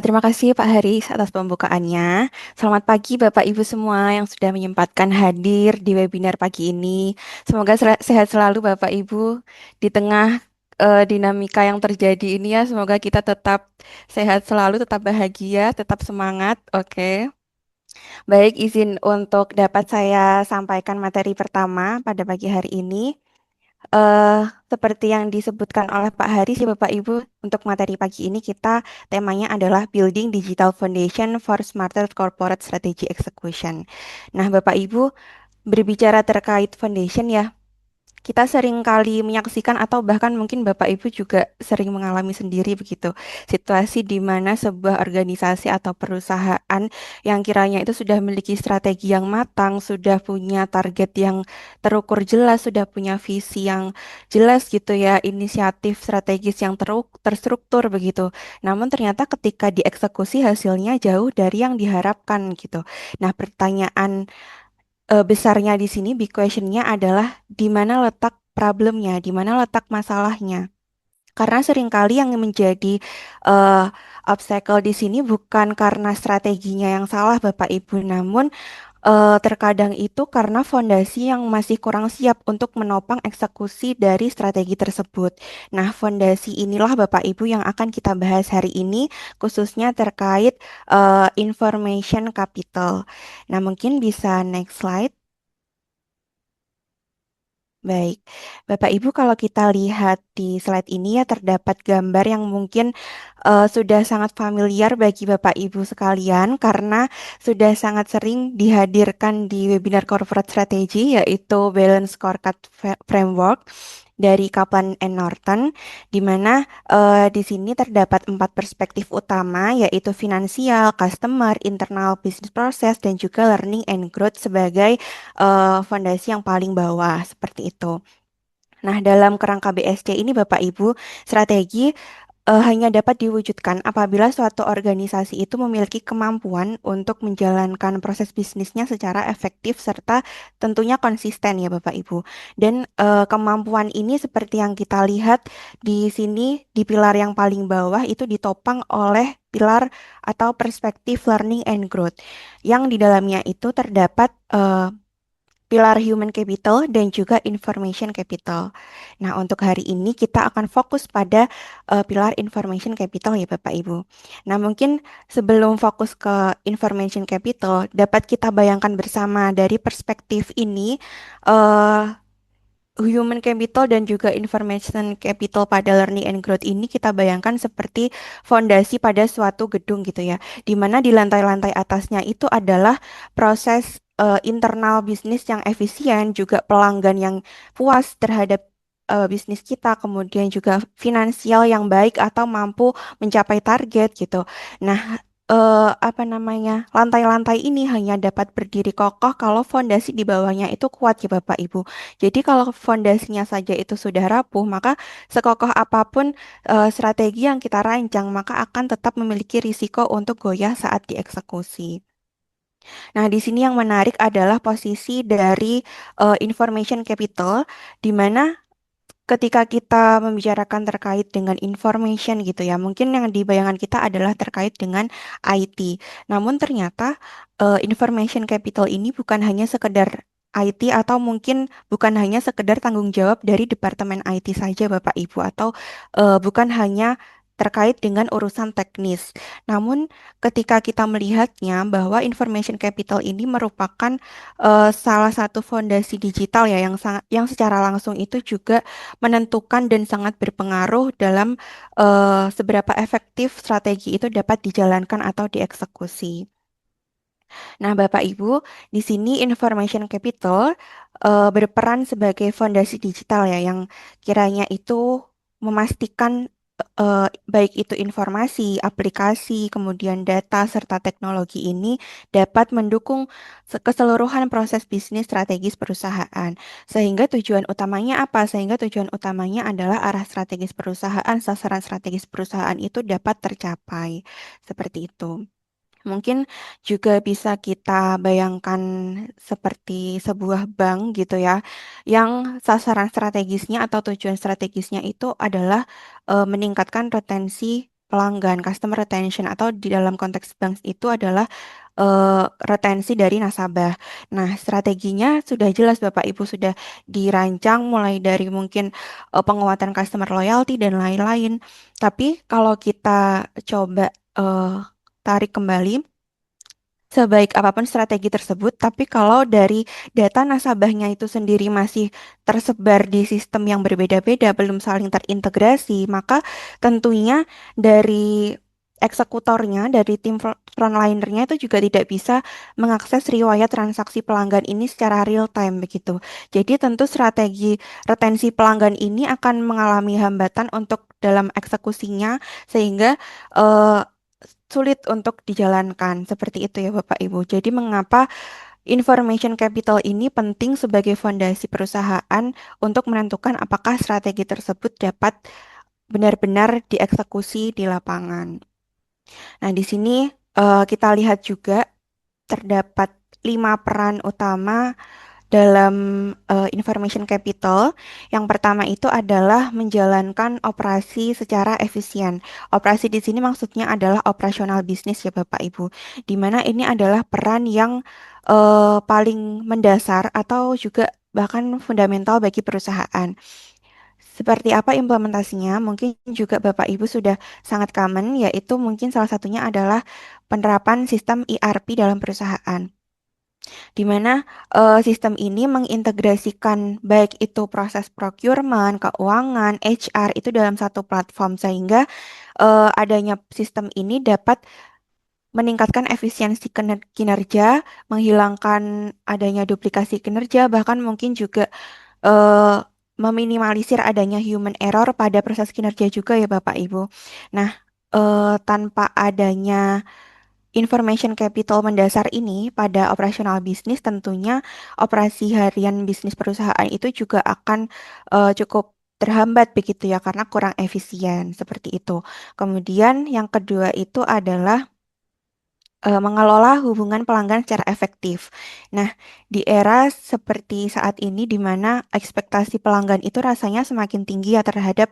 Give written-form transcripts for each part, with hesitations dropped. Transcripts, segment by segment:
Terima kasih Pak Haris atas pembukaannya. Selamat pagi Bapak Ibu semua yang sudah menyempatkan hadir di webinar pagi ini. Semoga sehat selalu Bapak Ibu di tengah dinamika yang terjadi ini ya. Semoga kita tetap sehat selalu, tetap bahagia, tetap semangat. Oke. Baik, izin untuk dapat saya sampaikan materi pertama pada pagi hari ini. Eh, Seperti yang disebutkan oleh Pak Haris ya Bapak Ibu, untuk materi pagi ini temanya adalah Building Digital Foundation for Smarter Corporate Strategy Execution. Nah, Bapak Ibu, berbicara terkait foundation ya, kita sering kali menyaksikan atau bahkan mungkin Bapak Ibu juga sering mengalami sendiri begitu. Situasi di mana sebuah organisasi atau perusahaan yang kiranya itu sudah memiliki strategi yang matang, sudah punya target yang terukur jelas, sudah punya visi yang jelas gitu ya, inisiatif strategis yang terstruktur begitu. Namun ternyata ketika dieksekusi hasilnya jauh dari yang diharapkan gitu. Nah, pertanyaan besarnya di sini, big questionnya adalah di mana letak problemnya, di mana letak masalahnya. Karena seringkali yang menjadi eh, obstacle di sini bukan karena strateginya yang salah, Bapak Ibu, namun terkadang itu karena fondasi yang masih kurang siap untuk menopang eksekusi dari strategi tersebut. Nah, fondasi inilah Bapak Ibu yang akan kita bahas hari ini, khususnya terkait information capital. Nah, mungkin bisa next slide. Baik, Bapak Ibu, kalau kita lihat di slide ini ya terdapat gambar yang mungkin sudah sangat familiar bagi Bapak Ibu sekalian karena sudah sangat sering dihadirkan di webinar corporate strategy yaitu Balance Scorecard Framework dari Kaplan and Norton, di mana di sini terdapat 4 perspektif utama yaitu finansial, customer, internal business process, dan juga learning and growth sebagai fondasi yang paling bawah seperti itu. Nah, dalam kerangka BSC ini Bapak Ibu, strategi hanya dapat diwujudkan apabila suatu organisasi itu memiliki kemampuan untuk menjalankan proses bisnisnya secara efektif serta tentunya konsisten ya Bapak Ibu. Dan kemampuan ini seperti yang kita lihat di sini di pilar yang paling bawah itu ditopang oleh pilar atau perspektif learning and growth yang di dalamnya itu terdapat pilar human capital dan juga information capital. Nah, untuk hari ini kita akan fokus pada pilar information capital ya Bapak Ibu. Nah, mungkin sebelum fokus ke information capital, dapat kita bayangkan bersama dari perspektif ini eh, human capital dan juga information capital pada learning and growth ini kita bayangkan seperti fondasi pada suatu gedung gitu ya, di mana di lantai-lantai atasnya itu adalah proses internal bisnis yang efisien, juga pelanggan yang puas terhadap bisnis kita, kemudian juga finansial yang baik atau mampu mencapai target gitu. Nah, apa namanya, lantai-lantai ini hanya dapat berdiri kokoh kalau fondasi di bawahnya itu kuat ya Bapak Ibu. Jadi kalau fondasinya saja itu sudah rapuh, maka sekokoh apapun strategi yang kita rancang, maka akan tetap memiliki risiko untuk goyah saat dieksekusi. Nah, di sini yang menarik adalah posisi dari information capital, di mana ketika kita membicarakan terkait dengan information gitu ya, mungkin yang dibayangkan kita adalah terkait dengan IT. Namun ternyata information capital ini bukan hanya sekedar IT atau mungkin bukan hanya sekedar tanggung jawab dari Departemen IT saja Bapak Ibu atau bukan hanya terkait dengan urusan teknis. Namun ketika kita melihatnya bahwa information capital ini merupakan salah satu fondasi digital ya yang secara langsung itu juga menentukan dan sangat berpengaruh dalam seberapa efektif strategi itu dapat dijalankan atau dieksekusi. Nah, Bapak Ibu, di sini information capital berperan sebagai fondasi digital ya yang kiranya itu memastikan baik itu informasi, aplikasi, kemudian data serta teknologi ini dapat mendukung keseluruhan proses bisnis strategis perusahaan. Sehingga tujuan utamanya apa? Sehingga tujuan utamanya adalah arah strategis perusahaan, sasaran strategis perusahaan itu dapat tercapai. Seperti itu. Mungkin juga bisa kita bayangkan seperti sebuah bank gitu ya, yang sasaran strategisnya atau tujuan strategisnya itu adalah meningkatkan retensi pelanggan, customer retention atau di dalam konteks bank itu adalah retensi dari nasabah. Nah, strateginya sudah jelas Bapak Ibu sudah dirancang mulai dari mungkin penguatan customer loyalty dan lain-lain. Tapi kalau kita coba eh, tarik kembali, sebaik apapun strategi tersebut, tapi kalau dari data nasabahnya itu sendiri masih tersebar di sistem yang berbeda-beda, belum saling terintegrasi, maka tentunya dari eksekutornya, dari tim frontlinernya itu juga tidak bisa mengakses riwayat transaksi pelanggan ini secara real time begitu. Jadi tentu strategi retensi pelanggan ini akan mengalami hambatan untuk dalam eksekusinya sehingga eh, sulit untuk dijalankan. Seperti itu ya Bapak Ibu. Jadi mengapa information capital ini penting sebagai fondasi perusahaan untuk menentukan apakah strategi tersebut dapat benar-benar dieksekusi di lapangan. Nah, di sini kita lihat juga terdapat 5 peran utama dalam information capital. Yang pertama itu adalah menjalankan operasi secara efisien. Operasi di sini maksudnya adalah operasional bisnis ya Bapak Ibu, di mana ini adalah peran yang paling mendasar atau juga bahkan fundamental bagi perusahaan. Seperti apa implementasinya? Mungkin juga Bapak Ibu sudah sangat common, yaitu mungkin salah satunya adalah penerapan sistem ERP dalam perusahaan di mana sistem ini mengintegrasikan baik itu proses procurement, keuangan, HR itu dalam satu platform sehingga adanya sistem ini dapat meningkatkan efisiensi kinerja, menghilangkan adanya duplikasi kinerja, bahkan mungkin juga eh, meminimalisir adanya human error pada proses kinerja juga ya Bapak Ibu. Nah, tanpa adanya information capital mendasar ini pada operasional bisnis, tentunya operasi harian bisnis perusahaan itu juga akan cukup terhambat begitu ya karena kurang efisien seperti itu. Kemudian yang kedua itu adalah mengelola hubungan pelanggan secara efektif. Nah, di era seperti saat ini di mana ekspektasi pelanggan itu rasanya semakin tinggi ya terhadap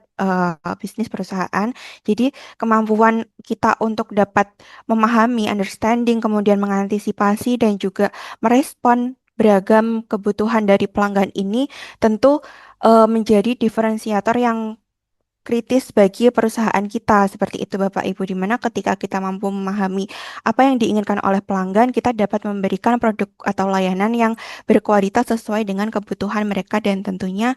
bisnis perusahaan. Jadi, kemampuan kita untuk dapat memahami, understanding, kemudian mengantisipasi dan juga merespon beragam kebutuhan dari pelanggan ini tentu menjadi diferensiator yang kritis bagi perusahaan kita seperti itu Bapak Ibu di mana ketika kita mampu memahami apa yang diinginkan oleh pelanggan kita dapat memberikan produk atau layanan yang berkualitas sesuai dengan kebutuhan mereka dan tentunya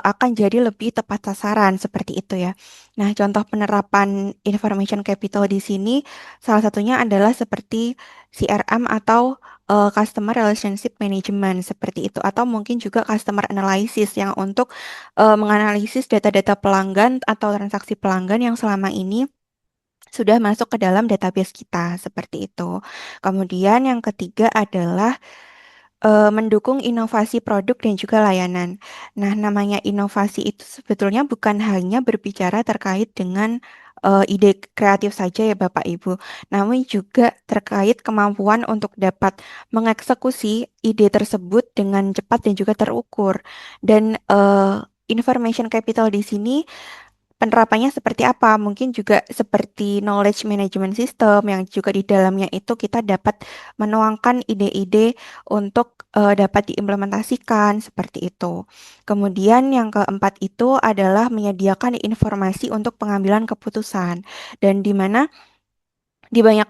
akan jadi lebih tepat sasaran seperti itu ya. Nah, contoh penerapan information capital di sini salah satunya adalah seperti CRM atau Customer Relationship Management seperti itu atau mungkin juga Customer Analysis yang untuk menganalisis data-data pelanggan atau transaksi pelanggan yang selama ini sudah masuk ke dalam database kita, seperti itu. Kemudian yang ketiga adalah mendukung inovasi produk dan juga layanan. Nah, namanya inovasi itu sebetulnya bukan hanya berbicara terkait dengan ide kreatif saja ya Bapak Ibu, namun juga terkait kemampuan untuk dapat mengeksekusi ide tersebut dengan cepat dan juga terukur. Dan information capital di sini penerapannya seperti apa? Mungkin juga seperti knowledge management system yang juga di dalamnya itu kita dapat menuangkan ide-ide untuk dapat diimplementasikan seperti itu. Kemudian yang keempat itu adalah menyediakan informasi untuk pengambilan keputusan dan di mana di banyak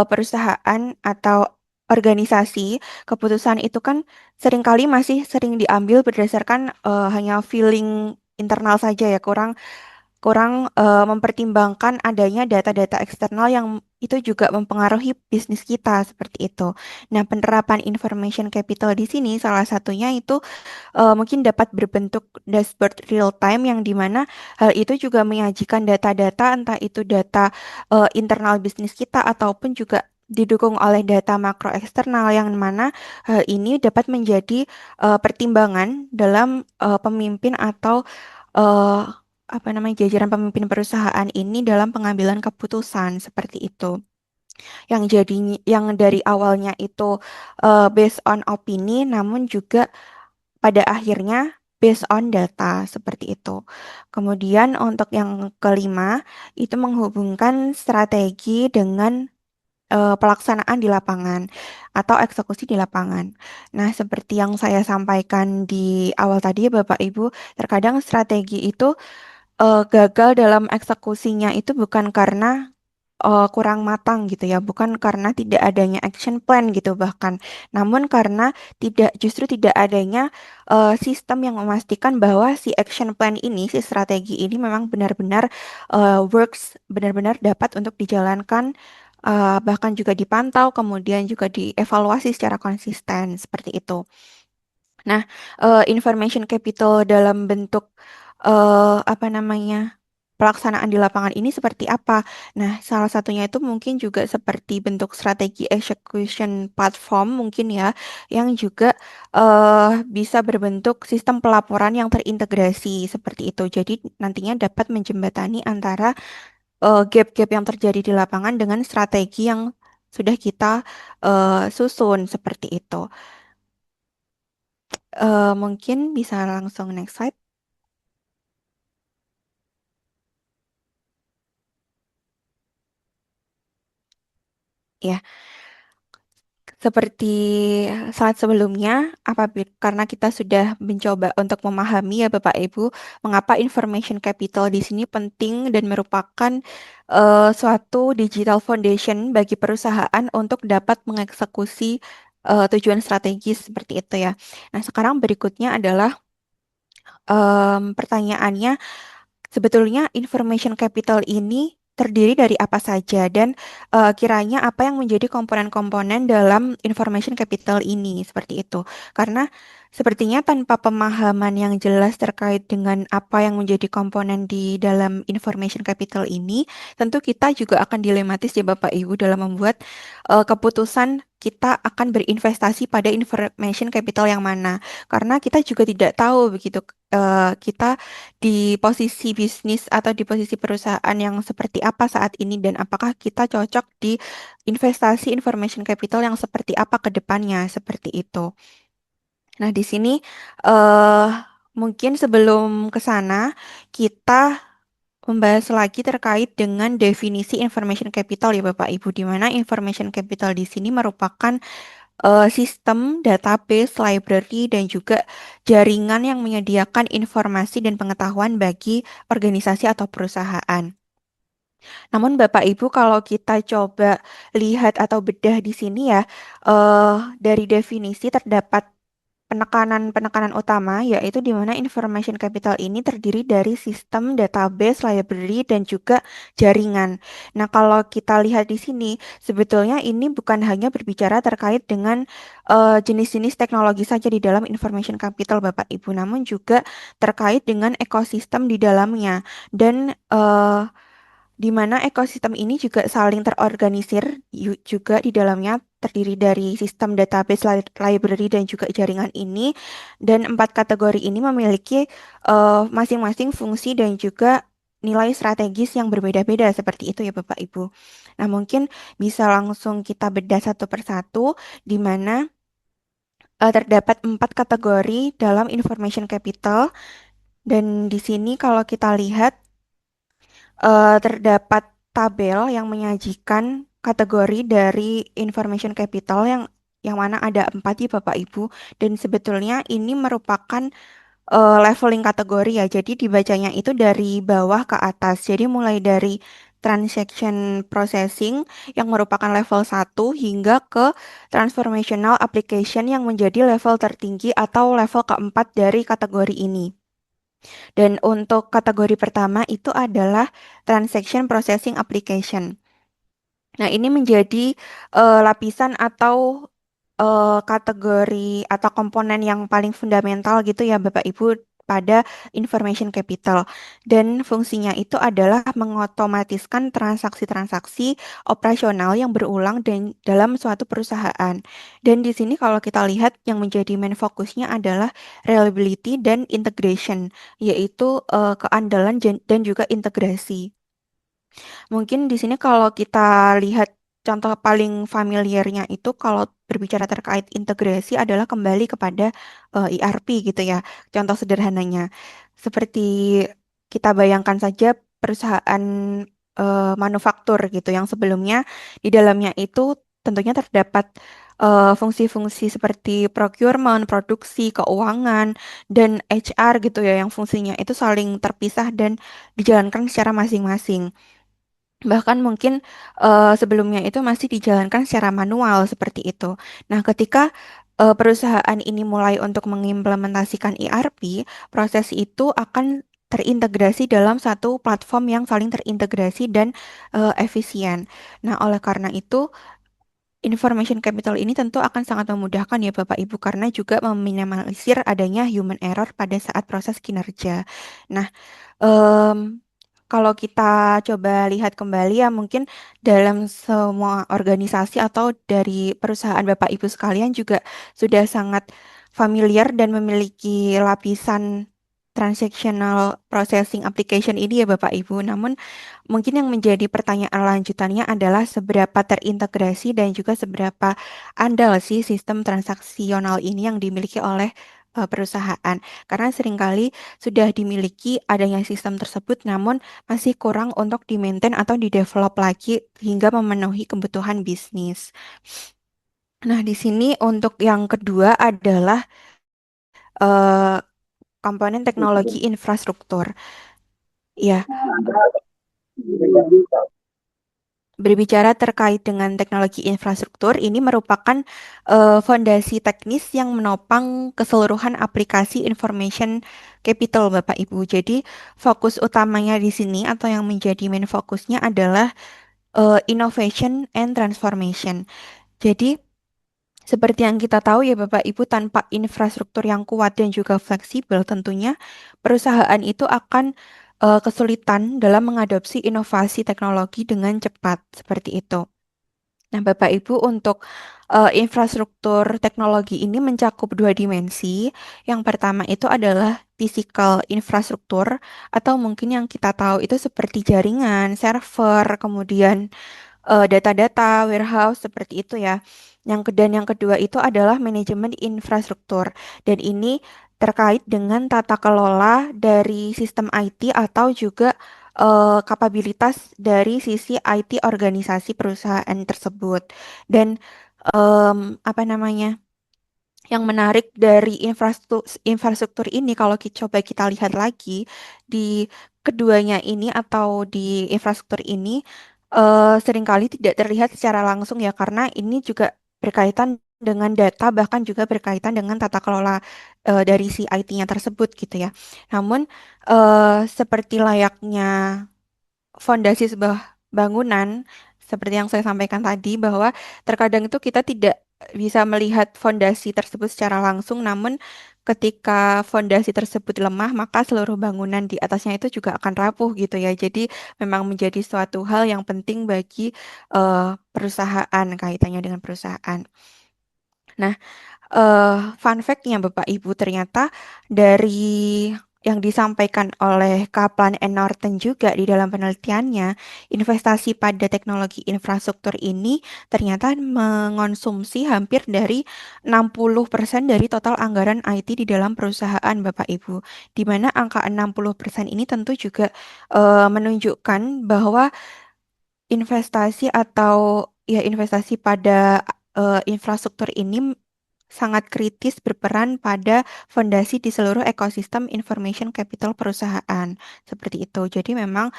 perusahaan atau organisasi keputusan itu kan seringkali masih sering diambil berdasarkan hanya feeling internal saja ya kurang kurang mempertimbangkan adanya data-data eksternal yang itu juga mempengaruhi bisnis kita seperti itu. Nah, penerapan information capital di sini salah satunya itu mungkin dapat berbentuk dashboard real time yang dimana hal itu juga menyajikan data-data entah itu data internal bisnis kita ataupun juga didukung oleh data makro eksternal yang mana hal ini dapat menjadi pertimbangan dalam pemimpin atau eh, apa namanya jajaran pemimpin perusahaan ini dalam pengambilan keputusan seperti itu. Yang jadi yang dari awalnya itu based on opini namun juga pada akhirnya based on data seperti itu. Kemudian untuk yang kelima itu menghubungkan strategi dengan pelaksanaan di lapangan atau eksekusi di lapangan. Nah, seperti yang saya sampaikan di awal tadi, Bapak Ibu, terkadang strategi itu gagal dalam eksekusinya itu bukan karena kurang matang gitu ya, bukan karena tidak adanya action plan gitu bahkan, namun karena justru tidak adanya sistem yang memastikan bahwa si action plan ini, si strategi ini memang benar-benar works, benar-benar dapat untuk dijalankan, bahkan juga dipantau, kemudian juga dievaluasi secara konsisten seperti itu. Nah, information capital dalam bentuk apa namanya? Pelaksanaan di lapangan ini seperti apa? Nah, salah satunya itu mungkin juga seperti bentuk strategi execution platform mungkin ya, yang juga bisa berbentuk sistem pelaporan yang terintegrasi seperti itu. Jadi nantinya dapat menjembatani antara gap-gap yang terjadi di lapangan dengan strategi yang sudah kita susun seperti itu. Mungkin bisa langsung next slide. Ya, seperti saat sebelumnya, karena kita sudah mencoba untuk memahami ya Bapak Ibu, mengapa information capital di sini penting dan merupakan suatu digital foundation bagi perusahaan untuk dapat mengeksekusi tujuan strategis seperti itu ya. Nah, sekarang berikutnya adalah pertanyaannya, sebetulnya information capital ini terdiri dari apa saja dan kiranya apa yang menjadi komponen-komponen dalam information capital ini seperti itu. Karena sepertinya tanpa pemahaman yang jelas terkait dengan apa yang menjadi komponen di dalam information capital ini, tentu kita juga akan dilematis ya Bapak Ibu dalam membuat keputusan kita akan berinvestasi pada information capital yang mana. Karena kita juga tidak tahu begitu kita di posisi bisnis atau di posisi perusahaan yang seperti apa saat ini dan apakah kita cocok di investasi information capital yang seperti apa ke depannya seperti itu. Nah, di sini eh mungkin sebelum ke sana kita membahas lagi terkait dengan definisi information capital ya Bapak Ibu, di mana information capital di sini merupakan sistem, database, library, dan juga jaringan yang menyediakan informasi dan pengetahuan bagi organisasi atau perusahaan. Namun Bapak Ibu kalau kita coba lihat atau bedah di sini ya, dari definisi terdapat penekanan-penekanan utama yaitu di mana information capital ini terdiri dari sistem, database, library, dan juga jaringan. Nah, kalau kita lihat di sini, sebetulnya ini bukan hanya berbicara terkait dengan jenis-jenis teknologi saja di dalam information capital Bapak Ibu, namun juga terkait dengan ekosistem di dalamnya dan di mana ekosistem ini juga saling terorganisir juga di dalamnya terdiri dari sistem database, library, dan juga jaringan ini. Dan empat kategori ini memiliki masing-masing fungsi dan juga nilai strategis yang berbeda-beda seperti itu ya Bapak Ibu. Nah, mungkin bisa langsung kita bedah satu persatu di mana terdapat empat kategori dalam information capital dan di sini kalau kita lihat terdapat tabel yang menyajikan kategori dari information capital yang mana ada empat ya Bapak Ibu dan sebetulnya ini merupakan leveling kategori ya. Jadi dibacanya itu dari bawah ke atas. Jadi mulai dari transaction processing yang merupakan level 1 hingga ke transformational application yang menjadi level tertinggi atau level keempat dari kategori ini. Dan untuk kategori pertama itu adalah Transaction Processing Application. Nah, ini menjadi lapisan atau kategori atau komponen yang paling fundamental gitu ya Bapak Ibu pada information capital. Dan fungsinya itu adalah mengotomatiskan transaksi-transaksi operasional yang berulang dan dalam suatu perusahaan. Dan di sini kalau kita lihat yang menjadi main fokusnya adalah reliability dan integration, yaitu keandalan dan juga integrasi. Mungkin di sini kalau kita lihat contoh paling familiarnya itu kalau berbicara terkait integrasi adalah kembali kepada ERP gitu ya. Contoh sederhananya, seperti kita bayangkan saja perusahaan manufaktur gitu yang sebelumnya di dalamnya itu tentunya terdapat fungsi-fungsi seperti procurement, produksi, keuangan, dan HR gitu ya yang fungsinya itu saling terpisah dan dijalankan secara masing-masing. Bahkan mungkin sebelumnya itu masih dijalankan secara manual seperti itu. Nah, ketika perusahaan ini mulai untuk mengimplementasikan ERP, proses itu akan terintegrasi dalam satu platform yang saling terintegrasi dan efisien. Nah, oleh karena itu, information capital ini tentu akan sangat memudahkan ya Bapak Ibu karena juga meminimalisir adanya human error pada saat proses kinerja. Nah, kalau kita coba lihat kembali ya mungkin dalam semua organisasi atau dari perusahaan Bapak Ibu sekalian juga sudah sangat familiar dan memiliki lapisan transactional processing application ini ya Bapak Ibu. Namun mungkin yang menjadi pertanyaan lanjutannya adalah seberapa terintegrasi dan juga seberapa andal sih sistem transaksional ini yang dimiliki oleh perusahaan. Karena seringkali sudah dimiliki adanya sistem tersebut namun masih kurang untuk di-maintain atau di-develop lagi hingga memenuhi kebutuhan bisnis. Nah, di sini untuk yang kedua adalah eh, komponen teknologi infrastruktur. Ya, berbicara terkait dengan teknologi infrastruktur, ini merupakan fondasi teknis yang menopang keseluruhan aplikasi information capital, Bapak Ibu. Jadi, fokus utamanya di sini atau yang menjadi main fokusnya adalah innovation and transformation. Jadi, seperti yang kita tahu ya Bapak Ibu, tanpa infrastruktur yang kuat dan juga fleksibel, tentunya perusahaan itu akan kesulitan dalam mengadopsi inovasi teknologi dengan cepat, seperti itu. Nah, Bapak Ibu, untuk infrastruktur teknologi ini mencakup dua dimensi. Yang pertama itu adalah physical infrastruktur, atau mungkin yang kita tahu itu seperti jaringan, server, kemudian data-data, warehouse seperti itu ya. Dan yang kedua itu adalah manajemen infrastruktur. Dan ini terkait dengan tata kelola dari sistem IT atau juga kapabilitas dari sisi IT organisasi perusahaan tersebut. Dan apa namanya? Yang menarik dari infrastruktur ini, kalau coba kita lihat lagi di keduanya ini atau di infrastruktur ini, seringkali tidak terlihat secara langsung ya, karena ini juga berkaitan dengan data, bahkan juga berkaitan dengan tata kelola dari si IT-nya tersebut gitu ya. Namun, seperti layaknya fondasi sebuah bangunan, seperti yang saya sampaikan tadi, bahwa terkadang itu kita tidak bisa melihat fondasi tersebut secara langsung, namun ketika fondasi tersebut lemah, maka seluruh bangunan di atasnya itu juga akan rapuh gitu ya. Jadi memang menjadi suatu hal yang penting bagi perusahaan, kaitannya dengan perusahaan. Nah, fun fact-nya Bapak Ibu, ternyata dari yang disampaikan oleh Kaplan and Norton juga di dalam penelitiannya, investasi pada teknologi infrastruktur ini ternyata mengonsumsi hampir dari 60% dari total anggaran IT di dalam perusahaan Bapak Ibu. Di mana angka 60% ini tentu juga menunjukkan bahwa investasi atau ya investasi pada infrastruktur ini sangat kritis berperan pada fondasi di seluruh ekosistem information capital perusahaan. Seperti itu. Jadi memang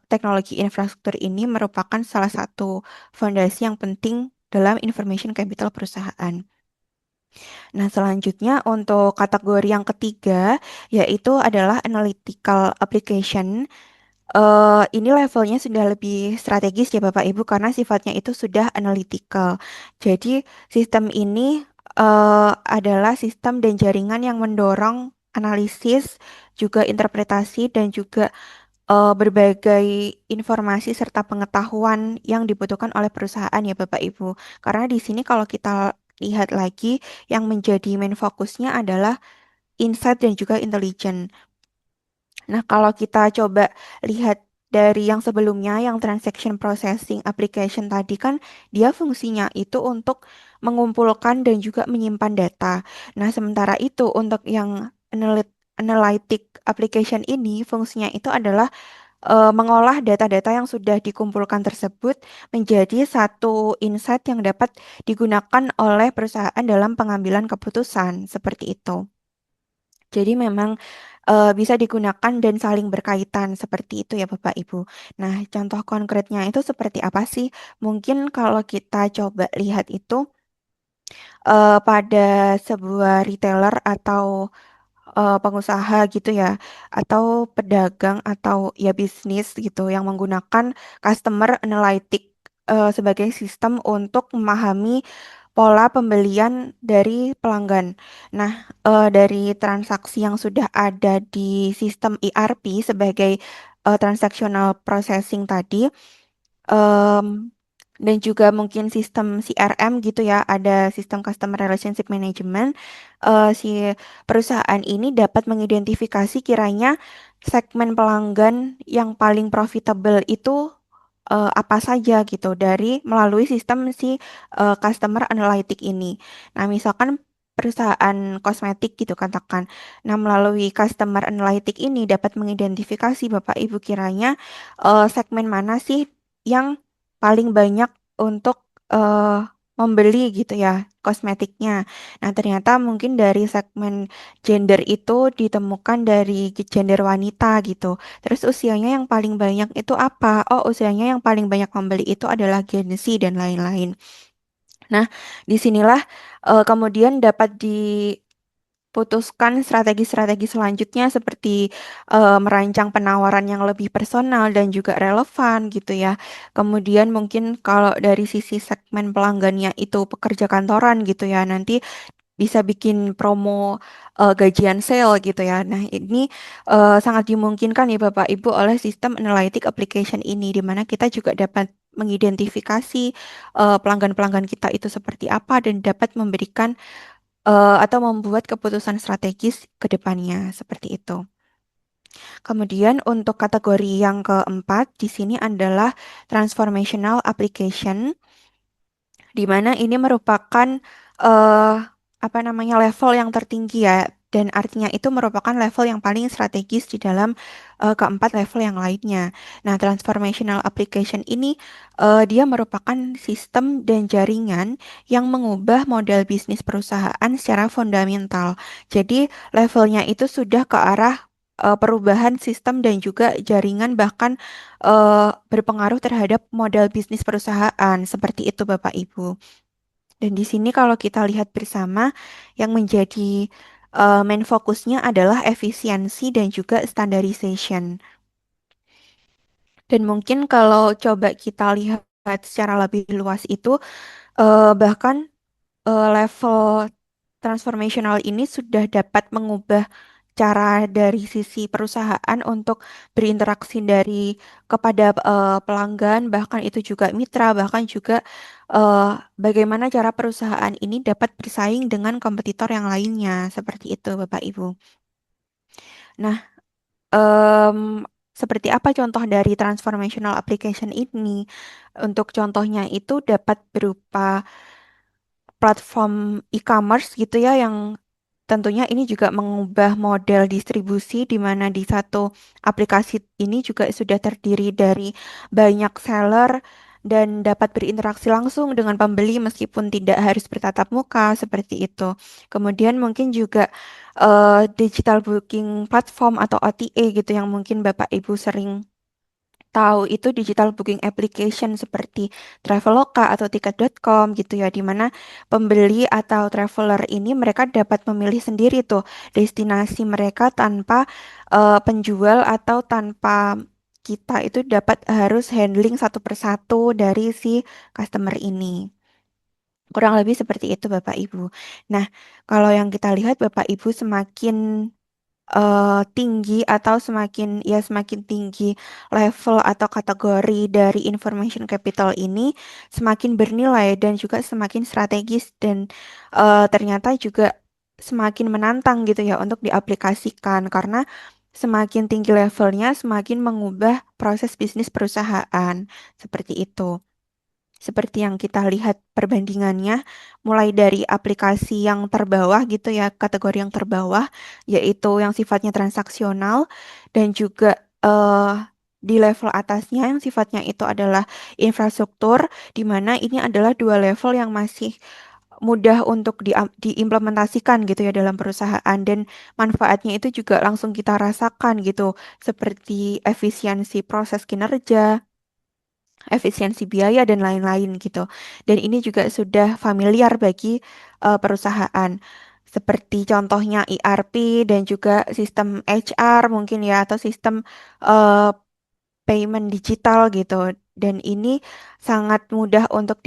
teknologi infrastruktur ini merupakan salah satu fondasi yang penting dalam information capital perusahaan. Nah, selanjutnya untuk kategori yang ketiga yaitu adalah analytical application. Ini levelnya sudah lebih strategis ya Bapak Ibu karena sifatnya itu sudah analytical. Jadi sistem ini adalah sistem dan jaringan yang mendorong analisis, juga interpretasi dan juga berbagai informasi serta pengetahuan yang dibutuhkan oleh perusahaan ya Bapak Ibu. Karena di sini kalau kita lihat lagi yang menjadi main fokusnya adalah insight dan juga intelligence. Nah, kalau kita coba lihat dari yang sebelumnya, yang transaction processing application tadi kan dia fungsinya itu untuk mengumpulkan dan juga menyimpan data. Nah, sementara itu untuk yang analytic application ini fungsinya itu adalah mengolah data-data yang sudah dikumpulkan tersebut menjadi satu insight yang dapat digunakan oleh perusahaan dalam pengambilan keputusan seperti itu. Jadi memang bisa digunakan dan saling berkaitan seperti itu ya Bapak Ibu. Nah, contoh konkretnya itu seperti apa sih? Mungkin kalau kita coba lihat itu pada sebuah retailer atau pengusaha gitu ya, atau pedagang atau ya bisnis gitu yang menggunakan customer analytic sebagai sistem untuk memahami pola pembelian dari pelanggan. Nah, dari transaksi yang sudah ada di sistem ERP sebagai transactional processing tadi, em, dan juga mungkin sistem CRM gitu ya, ada sistem Customer Relationship Management. Si perusahaan ini dapat mengidentifikasi kiranya segmen pelanggan yang paling profitable itu apa saja gitu dari melalui sistem si Customer Analytic ini. Nah, misalkan perusahaan kosmetik gitu katakan. Nah, melalui Customer Analytic ini dapat mengidentifikasi Bapak Ibu kiranya segmen mana sih yang paling banyak untuk membeli gitu ya kosmetiknya. Nah, ternyata mungkin dari segmen gender itu ditemukan dari gender wanita gitu. Terus usianya yang paling banyak itu apa? Oh, usianya yang paling banyak membeli itu adalah Gen Z dan lain-lain. Nah, disinilah kemudian dapat putuskan strategi-strategi selanjutnya seperti merancang penawaran yang lebih personal dan juga relevan gitu ya. Kemudian mungkin kalau dari sisi segmen pelanggannya itu pekerja kantoran gitu ya, nanti bisa bikin promo gajian sale gitu ya. Nah, ini sangat dimungkinkan ya Bapak Ibu oleh sistem analytic application ini di mana kita juga dapat mengidentifikasi pelanggan-pelanggan kita itu seperti apa dan dapat memberikan atau membuat keputusan strategis ke depannya seperti itu. Kemudian untuk kategori yang keempat di sini adalah transformational application, di mana ini merupakan eh apa namanya level yang tertinggi ya, dan artinya itu merupakan level yang paling strategis di dalam keempat level yang lainnya. Nah, transformational application ini dia merupakan sistem dan jaringan yang mengubah model bisnis perusahaan secara fundamental. Jadi levelnya itu sudah ke arah perubahan sistem dan juga jaringan bahkan berpengaruh terhadap model bisnis perusahaan seperti itu Bapak Ibu. Dan di sini kalau kita lihat bersama yang menjadi main fokusnya adalah efisiensi dan juga standardization. Dan mungkin kalau coba kita lihat secara lebih luas itu bahkan level transformational ini sudah dapat mengubah cara dari sisi perusahaan untuk berinteraksi dari kepada pelanggan, bahkan itu juga mitra, bahkan juga eh, bagaimana cara perusahaan ini dapat bersaing dengan kompetitor yang lainnya, seperti itu, Bapak Ibu. Nah, em, seperti apa contoh dari transformational application ini? Untuk contohnya itu dapat berupa platform e-commerce gitu ya yang tentunya ini juga mengubah model distribusi di mana di satu aplikasi ini juga sudah terdiri dari banyak seller dan dapat berinteraksi langsung dengan pembeli meskipun tidak harus bertatap muka seperti itu. Kemudian mungkin juga digital booking platform atau OTA gitu yang mungkin Bapak Ibu sering tahu itu digital booking application seperti Traveloka atau Tiket.com gitu ya, di mana pembeli atau traveler ini mereka dapat memilih sendiri tuh destinasi mereka tanpa penjual atau tanpa kita itu dapat harus handling satu persatu dari si customer ini. Kurang lebih seperti itu Bapak Ibu. Nah, kalau yang kita lihat Bapak Ibu semakin tinggi atau semakin tinggi level atau kategori dari information capital ini semakin bernilai dan juga semakin strategis dan ternyata juga semakin menantang gitu ya untuk diaplikasikan karena semakin tinggi levelnya, semakin mengubah proses bisnis perusahaan. Seperti itu. Seperti yang kita lihat perbandingannya, mulai dari aplikasi yang terbawah gitu ya, kategori yang terbawah, yaitu yang sifatnya transaksional, dan juga di level atasnya yang sifatnya itu adalah infrastruktur, di mana ini adalah dua level yang masih mudah untuk diimplementasikan gitu ya dalam perusahaan dan manfaatnya itu juga langsung kita rasakan gitu, seperti efisiensi proses kinerja, efisiensi biaya dan lain-lain gitu. Dan ini juga sudah familiar bagi perusahaan. Seperti contohnya ERP dan juga sistem HR mungkin ya atau sistem eh, payment digital gitu. Dan ini sangat mudah untuk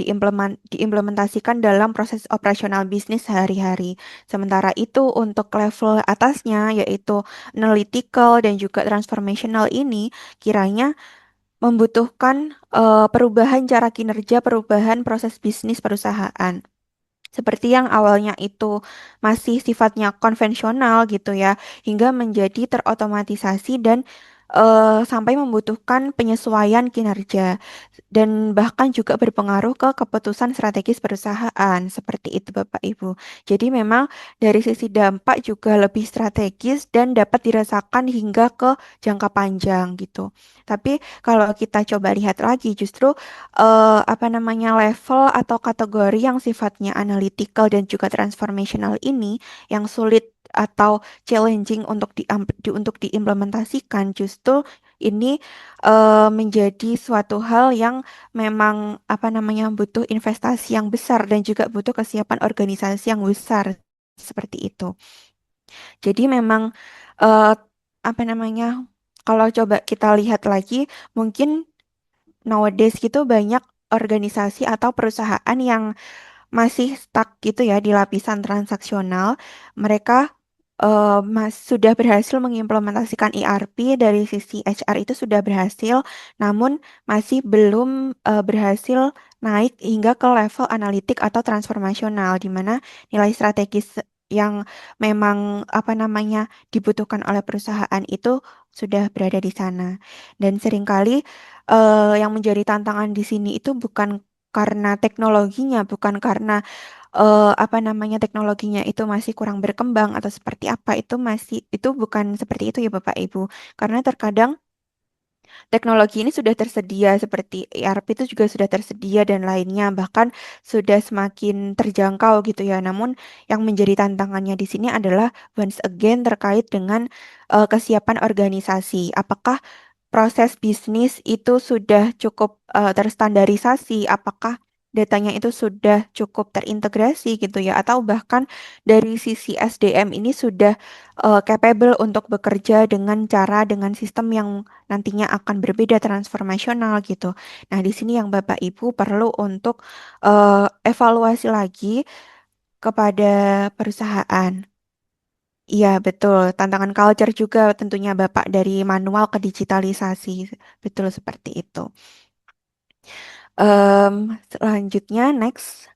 diimplementasikan dalam proses operasional bisnis sehari-hari. Sementara itu untuk level atasnya yaitu analytical dan juga transformational ini kiranya membutuhkan perubahan cara kinerja, perubahan proses bisnis perusahaan. Seperti yang awalnya itu masih sifatnya konvensional gitu ya, hingga menjadi terotomatisasi dan sampai membutuhkan penyesuaian kinerja dan bahkan juga berpengaruh ke keputusan strategis perusahaan. Seperti itu Bapak Ibu. Jadi memang dari sisi dampak juga lebih strategis dan dapat dirasakan hingga ke jangka panjang gitu. Tapi kalau kita coba lihat lagi justru apa namanya level atau kategori yang sifatnya analytical dan juga transformational ini yang sulit atau challenging untuk untuk diimplementasikan justru ini menjadi suatu hal yang memang apa namanya butuh investasi yang besar dan juga butuh kesiapan organisasi yang besar seperti itu. Jadi memang eh, apa namanya kalau coba kita lihat lagi mungkin nowadays gitu banyak organisasi atau perusahaan yang masih stuck gitu ya di lapisan transaksional. Mereka sudah berhasil mengimplementasikan ERP dari sisi HR itu sudah berhasil, namun masih belum berhasil naik hingga ke level analitik atau transformasional, di mana nilai strategis yang memang apa namanya dibutuhkan oleh perusahaan itu sudah berada di sana. Dan seringkali yang menjadi tantangan di sini itu bukan karena teknologinya, bukan karena apa namanya teknologinya itu masih kurang berkembang atau seperti apa itu bukan seperti itu ya Bapak Ibu. Karena terkadang teknologi ini sudah tersedia seperti ERP itu juga sudah tersedia dan lainnya bahkan sudah semakin terjangkau gitu ya. Namun yang menjadi tantangannya di sini adalah once again terkait dengan kesiapan organisasi. Apakah proses bisnis itu sudah cukup terstandarisasi, apakah datanya itu sudah cukup terintegrasi gitu ya, atau bahkan dari sisi SDM ini sudah capable untuk bekerja dengan cara dengan sistem yang nantinya akan berbeda transformasional gitu. Nah, di sini yang Bapak Ibu perlu untuk evaluasi lagi kepada perusahaan. Iya, betul. Tantangan culture juga tentunya Bapak dari manual ke digitalisasi. Betul seperti itu. Selanjutnya, next.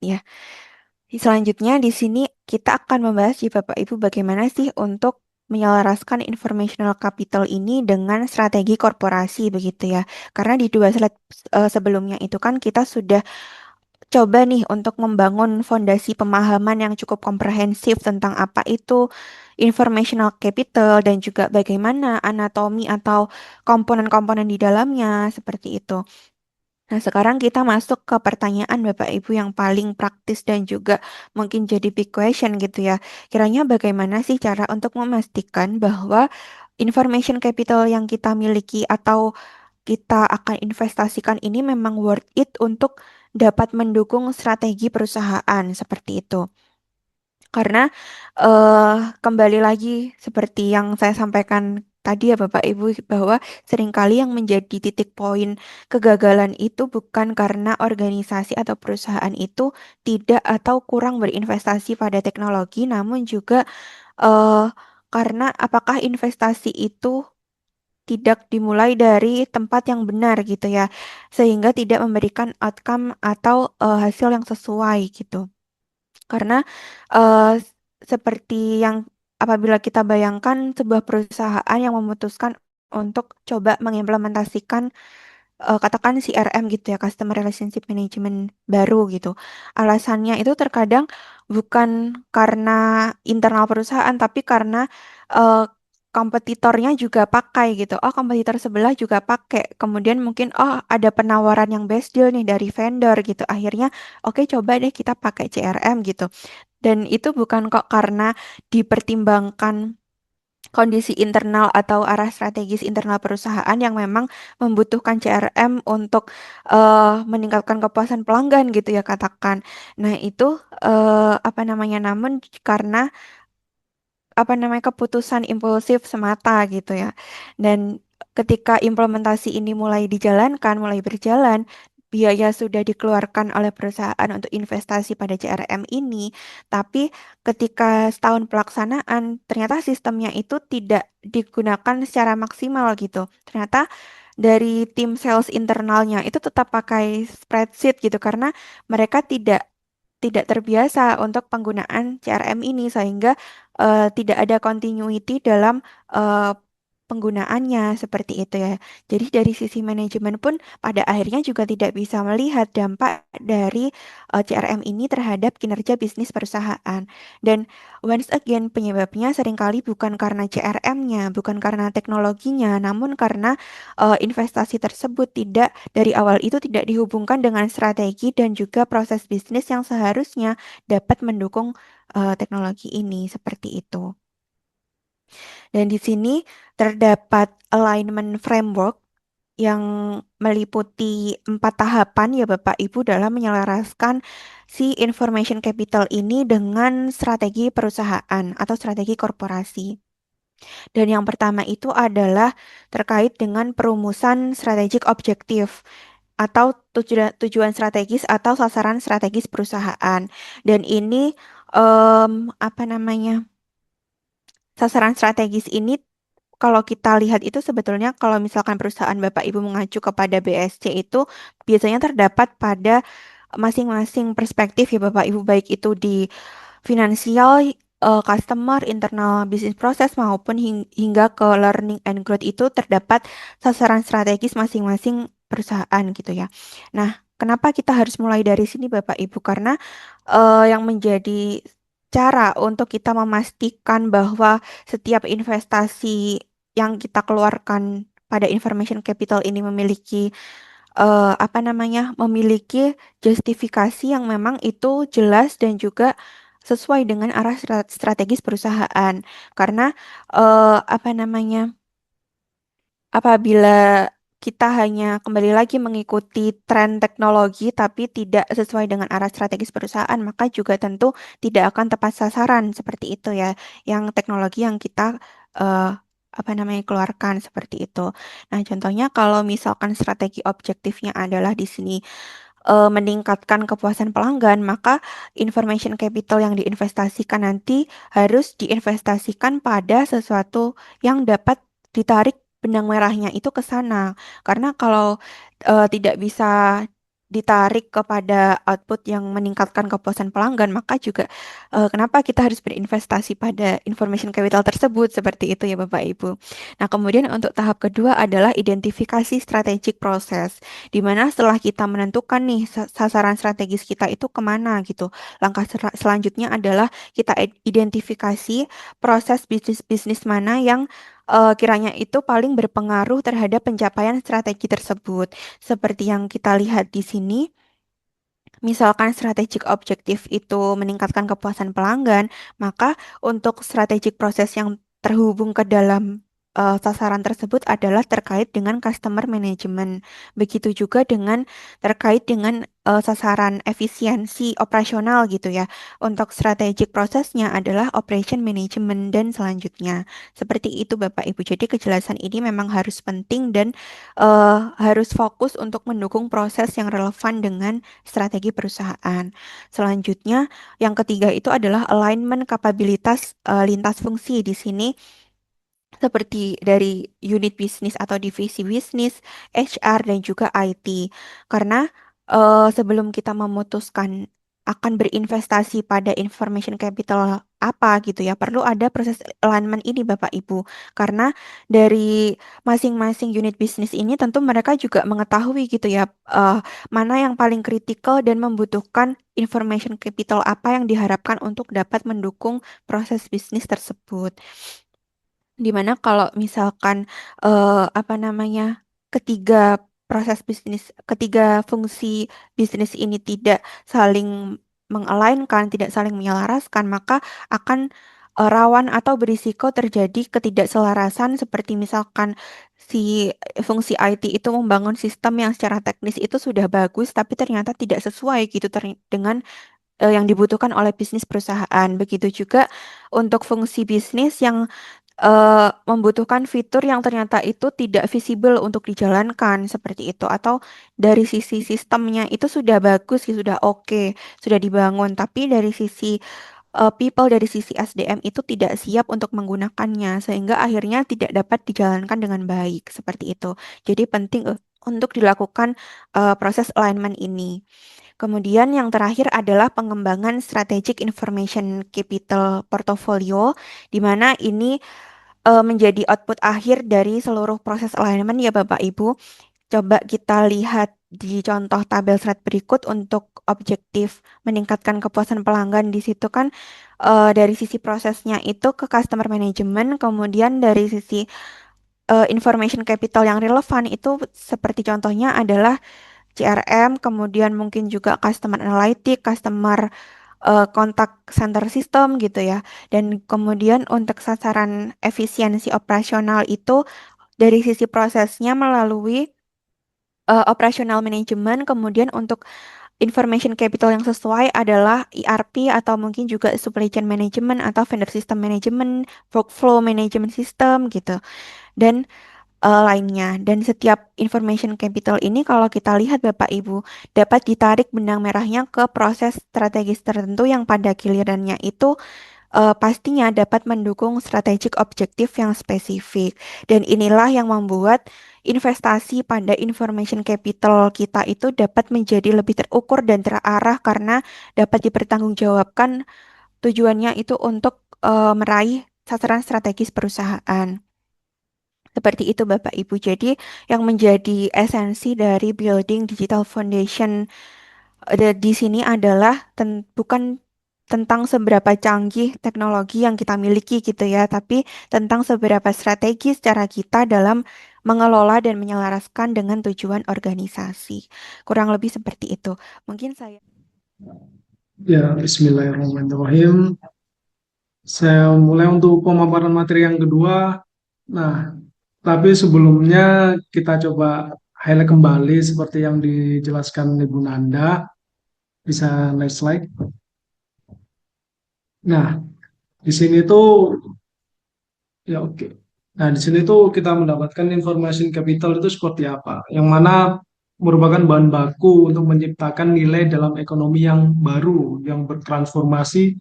Ya, selanjutnya di sini kita akan membahas ya Bapak Ibu bagaimana sih untuk menyelaraskan informational capital ini dengan strategi korporasi begitu ya. Karena di dua slide sebelumnya itu kan kita sudah coba nih untuk membangun fondasi pemahaman yang cukup komprehensif tentang apa itu informational capital dan juga bagaimana anatomi atau komponen-komponen di dalamnya seperti itu. Nah, sekarang kita masuk ke pertanyaan Bapak Ibu yang paling praktis dan juga mungkin jadi big question gitu ya. Kiranya bagaimana sih cara untuk memastikan bahwa information capital yang kita miliki atau kita akan investasikan ini memang worth it untuk dapat mendukung strategi perusahaan seperti itu. Karena kembali lagi seperti yang saya sampaikan tadi ya Bapak Ibu bahwa seringkali yang menjadi titik poin kegagalan itu bukan karena organisasi atau perusahaan itu tidak atau kurang berinvestasi pada teknologi, namun juga eh, karena apakah investasi itu tidak dimulai dari tempat yang benar gitu ya, sehingga tidak memberikan outcome atau hasil yang sesuai gitu. Karena eh, seperti yang apabila kita bayangkan sebuah perusahaan yang memutuskan untuk coba mengimplementasikan katakan CRM gitu ya, Customer Relationship Management baru gitu. Alasannya itu terkadang bukan karena internal perusahaan, tapi karena eh, kompetitornya juga pakai gitu. Oh, kompetitor sebelah juga pakai. Kemudian mungkin oh ada penawaran yang best deal nih dari vendor gitu. Akhirnya oke coba deh kita pakai CRM gitu. Dan itu bukan kok karena dipertimbangkan kondisi internal atau arah strategis internal perusahaan yang memang membutuhkan CRM untuk meningkatkan kepuasan pelanggan gitu ya katakan. Nah, itu apa namanya? Namun karena apa namanya keputusan impulsif semata gitu ya. Dan ketika implementasi ini mulai dijalankan, mulai berjalan, biaya sudah dikeluarkan oleh perusahaan untuk investasi pada CRM ini, tapi ketika setahun pelaksanaan, ternyata sistemnya itu tidak digunakan secara maksimal gitu. Ternyata dari tim sales internalnya itu tetap pakai spreadsheet gitu karena mereka tidak terbiasa untuk penggunaan CRM ini sehingga tidak ada continuity dalam eh, penggunaannya seperti itu ya. Jadi dari sisi manajemen pun pada akhirnya juga tidak bisa melihat dampak dari CRM ini terhadap kinerja bisnis perusahaan. Dan once again penyebabnya seringkali bukan karena CRM-nya, bukan karena teknologinya, namun karena investasi tersebut dari awal itu tidak dihubungkan dengan strategi dan juga proses bisnis yang seharusnya dapat mendukung teknologi ini seperti itu. Dan di sini terdapat alignment framework yang meliputi 4 tahapan ya Bapak Ibu dalam menyelaraskan si information capital ini dengan strategi perusahaan atau strategi korporasi. Dan yang pertama itu adalah terkait dengan perumusan strategic objektif atau tujuan strategis atau sasaran strategis perusahaan. Dan ini apa namanya? Sasaran strategis ini kalau kita lihat itu sebetulnya kalau misalkan perusahaan Bapak Ibu mengacu kepada BSC itu biasanya terdapat pada masing-masing perspektif ya Bapak Ibu baik itu di finansial, customer, internal business process maupun hingga ke learning and growth itu terdapat sasaran strategis masing-masing perusahaan gitu ya. Nah, kenapa kita harus mulai dari sini Bapak Ibu? Karena yang menjadi cara untuk kita memastikan bahwa setiap investasi yang kita keluarkan pada information capital ini memiliki apa namanya, memiliki justifikasi yang memang itu jelas dan juga sesuai dengan arah strategis perusahaan. Karena apa namanya, apabila kita hanya kembali lagi mengikuti tren teknologi tapi tidak sesuai dengan arah strategis perusahaan, maka juga tentu tidak akan tepat sasaran seperti itu ya, yang teknologi yang kita eh, apa namanya keluarkan seperti itu. Nah, contohnya kalau misalkan strategi objektifnya adalah di sini meningkatkan kepuasan pelanggan, maka information capital yang diinvestasikan nanti harus diinvestasikan pada sesuatu yang dapat ditarik benang merahnya itu ke sana. Karena kalau tidak bisa ditarik kepada output yang meningkatkan kepuasan pelanggan, maka juga kenapa kita harus berinvestasi pada information capital tersebut seperti itu ya Bapak Ibu. Nah, kemudian untuk tahap kedua adalah identifikasi strategic process di mana setelah kita menentukan nih sasaran strategis kita itu kemana gitu. Langkah selanjutnya adalah kita identifikasi proses bisnis-bisnis mana yang kiranya itu paling berpengaruh terhadap pencapaian strategi tersebut. Seperti yang kita lihat di sini, misalkan strategic objektif itu meningkatkan kepuasan pelanggan, maka untuk strategic proses yang terhubung ke dalam sasaran tersebut adalah terkait dengan customer management. Begitu juga dengan terkait dengan sasaran efisiensi operasional gitu ya. Untuk strategic prosesnya adalah operation management dan selanjutnya. Seperti itu Bapak Ibu. Jadi kejelasan ini memang harus penting dan harus fokus untuk mendukung proses yang relevan dengan strategi perusahaan. Selanjutnya, yang ketiga itu adalah alignment kapabilitas lintas fungsi. Di sini seperti dari unit bisnis atau divisi bisnis, HR dan juga IT. Karena sebelum kita memutuskan akan berinvestasi pada information capital apa gitu ya. Perlu ada proses alignment ini Bapak Ibu. Karena dari masing-masing unit bisnis ini tentu mereka juga mengetahui gitu ya mana yang paling kritikal dan membutuhkan information capital apa yang diharapkan untuk dapat mendukung proses bisnis tersebut. Dimana kalau misalkan apa namanya ketiga proses bisnis, ketiga fungsi bisnis ini tidak saling mengalainkan, tidak saling menyelaraskan, maka akan rawan atau berisiko terjadi ketidakselarasan seperti misalkan si fungsi IT itu membangun sistem yang secara teknis itu sudah bagus, tapi ternyata tidak sesuai gitu dengan yang dibutuhkan oleh bisnis perusahaan. Begitu juga untuk fungsi bisnis yang membutuhkan fitur yang ternyata itu tidak visible untuk dijalankan seperti itu atau dari sisi sistemnya itu sudah bagus sudah oke sudah dibangun tapi dari sisi people dari sisi SDM itu tidak siap untuk menggunakannya sehingga akhirnya tidak dapat dijalankan dengan baik seperti itu jadi penting untuk dilakukan proses alignment ini. Kemudian yang terakhir adalah pengembangan strategic information capital portfolio, di mana ini menjadi output akhir dari seluruh proses alignment ya Bapak Ibu. Coba kita lihat di contoh tabel slide berikut untuk objektif meningkatkan kepuasan pelanggan di situ kan dari sisi prosesnya itu ke customer management, kemudian dari sisi information capital yang relevan itu seperti contohnya adalah CRM, kemudian mungkin juga customer analytics, customer contact center system gitu ya. Dan kemudian untuk sasaran efisiensi operasional itu dari sisi prosesnya melalui operational management, kemudian untuk information capital yang sesuai adalah ERP atau mungkin juga supply chain management atau vendor system management, workflow management system gitu. Dan lainnya. Dan setiap information capital ini kalau kita lihat Bapak Ibu dapat ditarik benang merahnya ke proses strategis tertentu yang pada gilirannya itu pastinya dapat mendukung strategic objektif yang spesifik. Dan inilah yang membuat investasi pada information capital kita itu dapat menjadi lebih terukur dan terarah karena dapat dipertanggungjawabkan tujuannya itu untuk meraih sasaran strategis perusahaan. Seperti itu Bapak Ibu. Jadi yang menjadi esensi dari building digital foundation di sini adalah bukan tentang seberapa canggih teknologi yang kita miliki gitu ya, tapi tentang seberapa strategis cara kita dalam mengelola dan menyelaraskan dengan tujuan organisasi. Kurang lebih seperti itu. Mungkin saya Ya, Bismillahirrahmanirrahim. Saya mulai untuk pemaparan materi yang kedua. Nah, tapi sebelumnya kita coba highlight kembali seperti yang dijelaskan Ibu Nanda. Bisa next slide. Nah, di sini tuh ya oke. Nah, di sini tuh kita mendapatkan information capital itu seperti apa, yang mana merupakan bahan baku untuk menciptakan nilai dalam ekonomi yang baru, yang bertransformasi,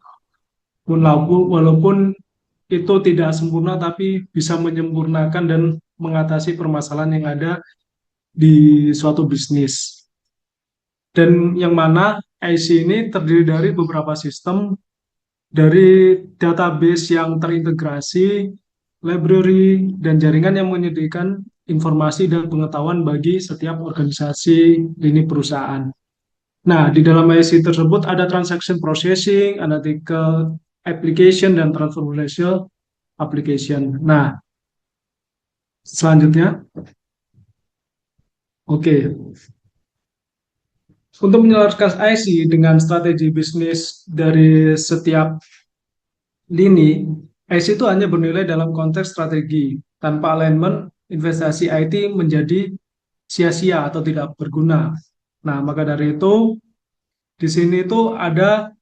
walaupun itu tidak sempurna, tapi bisa menyempurnakan dan mengatasi permasalahan yang ada di suatu bisnis. Dan yang mana IC ini terdiri dari beberapa sistem, dari database yang terintegrasi, library, dan jaringan yang menyediakan informasi dan pengetahuan bagi setiap organisasi lini perusahaan. Nah, di dalam IC tersebut ada transaction processing, analytical application, dan transformational application. Nah, selanjutnya, oke. Untuk menyelaraskan IC dengan strategi bisnis dari setiap lini, IC itu hanya bernilai dalam konteks strategi. Tanpa alignment, investasi IT menjadi sia-sia atau tidak berguna. Nah, maka dari itu, di sini itu ada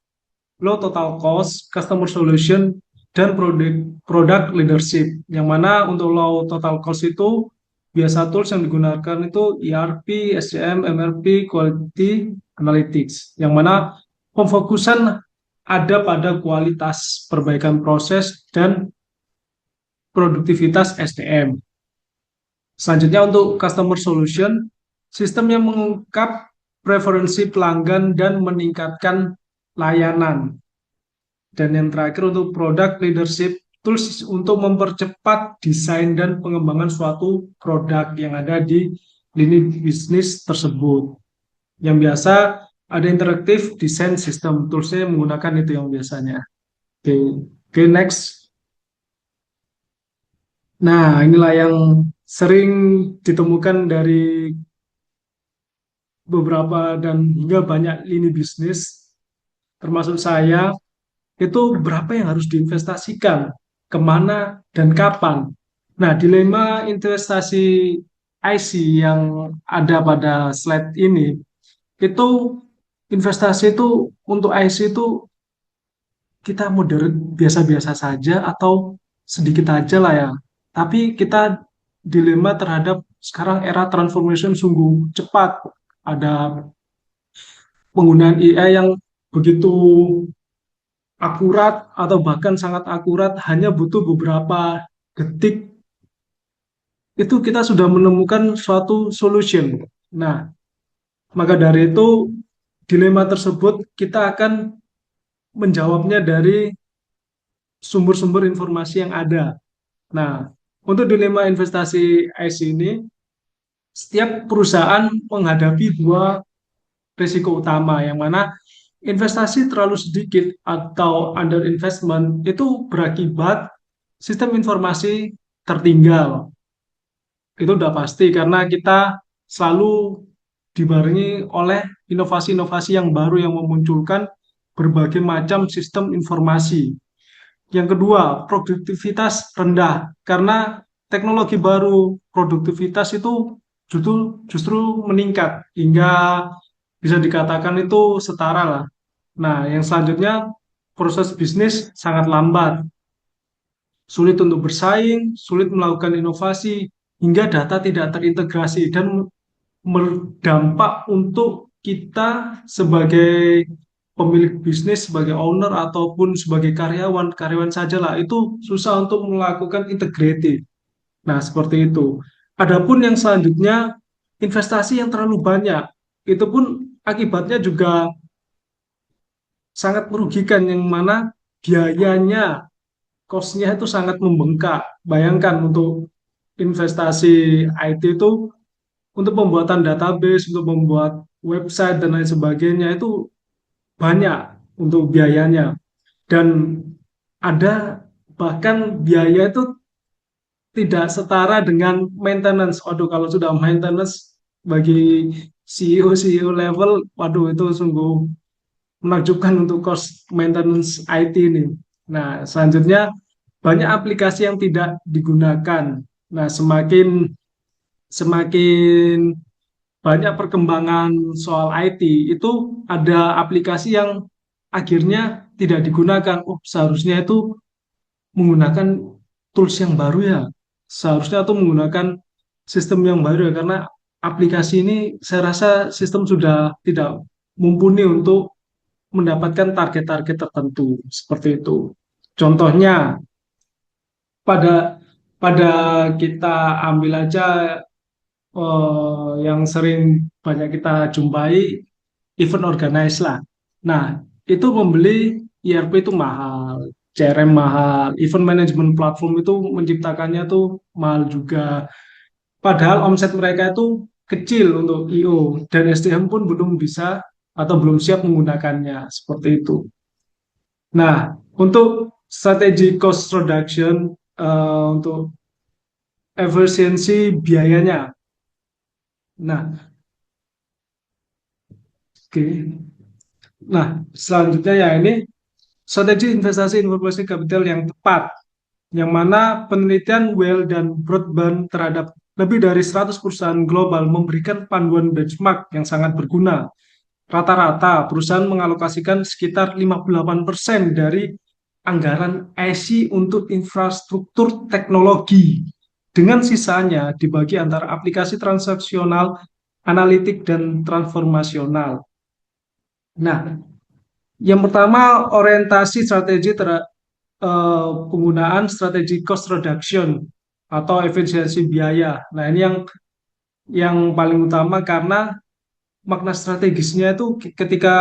low total cost, customer solution, dan product leadership. Yang mana untuk low total cost itu biasa tools yang digunakan itu ERP, SCM, MRP, Quality Analytics. Yang mana pemfokusan ada pada kualitas perbaikan proses dan produktivitas SDM. Selanjutnya untuk customer solution, sistem yang mengungkap preferensi pelanggan dan meningkatkan layanan. Dan yang terakhir untuk product leadership tools untuk mempercepat desain dan pengembangan suatu produk yang ada di lini bisnis tersebut. Yang biasa ada interaktif design system toolsnya menggunakan itu yang biasanya. Oke, oke next. Nah, inilah yang sering ditemukan dari beberapa dan hingga banyak lini bisnis, termasuk saya, itu berapa yang harus diinvestasikan, kemana, dan kapan. Nah, dilema investasi IC yang ada pada slide ini, itu investasi itu untuk IC itu kita modern biasa-biasa saja atau sedikit aja lah ya. Tapi kita dilema terhadap sekarang era transformation sungguh cepat. Ada penggunaan AI yang begitu akurat atau bahkan sangat akurat hanya butuh beberapa detik itu kita sudah menemukan suatu solution. Nah, maka dari itu dilema tersebut kita akan menjawabnya dari sumber-sumber informasi yang ada. Nah, untuk dilema investasi IC ini, setiap perusahaan menghadapi dua risiko utama, yang mana investasi terlalu sedikit atau under investment itu berakibat sistem informasi tertinggal. Itu udah pasti karena kita selalu dibarengi oleh inovasi-inovasi yang baru yang memunculkan berbagai macam sistem informasi. Yang kedua, produktivitas rendah karena teknologi baru, produktivitas itu justru meningkat hingga bisa dikatakan itu setara lah. Nah, yang selanjutnya proses bisnis sangat lambat, sulit untuk bersaing, sulit melakukan inovasi, hingga data tidak terintegrasi dan berdampak untuk kita sebagai pemilik bisnis, sebagai owner ataupun sebagai karyawan, karyawan sajalah itu susah untuk melakukan integratif. Nah, seperti itu. Adapun yang selanjutnya investasi yang terlalu banyak, itu pun akibatnya juga sangat merugikan yang mana biayanya, cost-nya itu sangat membengkak. Bayangkan untuk investasi IT itu untuk pembuatan database, untuk membuat website dan lain sebagainya itu banyak untuk biayanya. Dan ada bahkan biaya itu tidak setara dengan maintenance. Waduh, kalau sudah maintenance bagi CEO level, waduh itu sungguh menakjubkan untuk cost maintenance IT ini. Nah, selanjutnya banyak aplikasi yang tidak digunakan. Nah, semakin semakin banyak perkembangan soal IT, itu ada aplikasi yang akhirnya tidak digunakan. Oh, seharusnya itu menggunakan tools yang baru ya. Seharusnya itu menggunakan sistem yang baru ya, karena aplikasi ini saya rasa sistem sudah tidak mumpuni untuk mendapatkan target-target tertentu seperti itu. Contohnya pada pada kita ambil aja yang sering banyak kita jumpai event organize lah. Nah, itu membeli ERP itu mahal, CRM mahal, event management platform itu menciptakannya tuh mahal juga. Padahal omset mereka itu kecil untuk IO dan SDM pun belum bisa atau belum siap menggunakannya seperti itu. Nah, untuk strategi cost reduction untuk efisiensi biayanya. Nah, oke. Nah, selanjutnya ya ini strategi investasi informasi kapital yang tepat, yang mana penelitian Well dan Broadband terhadap lebih dari 100 perusahaan global memberikan panduan benchmark yang sangat berguna. Rata-rata perusahaan mengalokasikan sekitar 58% dari anggaran IC untuk infrastruktur teknologi, dengan sisanya dibagi antara aplikasi transaksional, analitik, dan transformasional. Nah, yang pertama orientasi strategi penggunaan strategi cost reduction atau efisiensi biaya. Nah, ini yang paling utama karena makna strategisnya itu ketika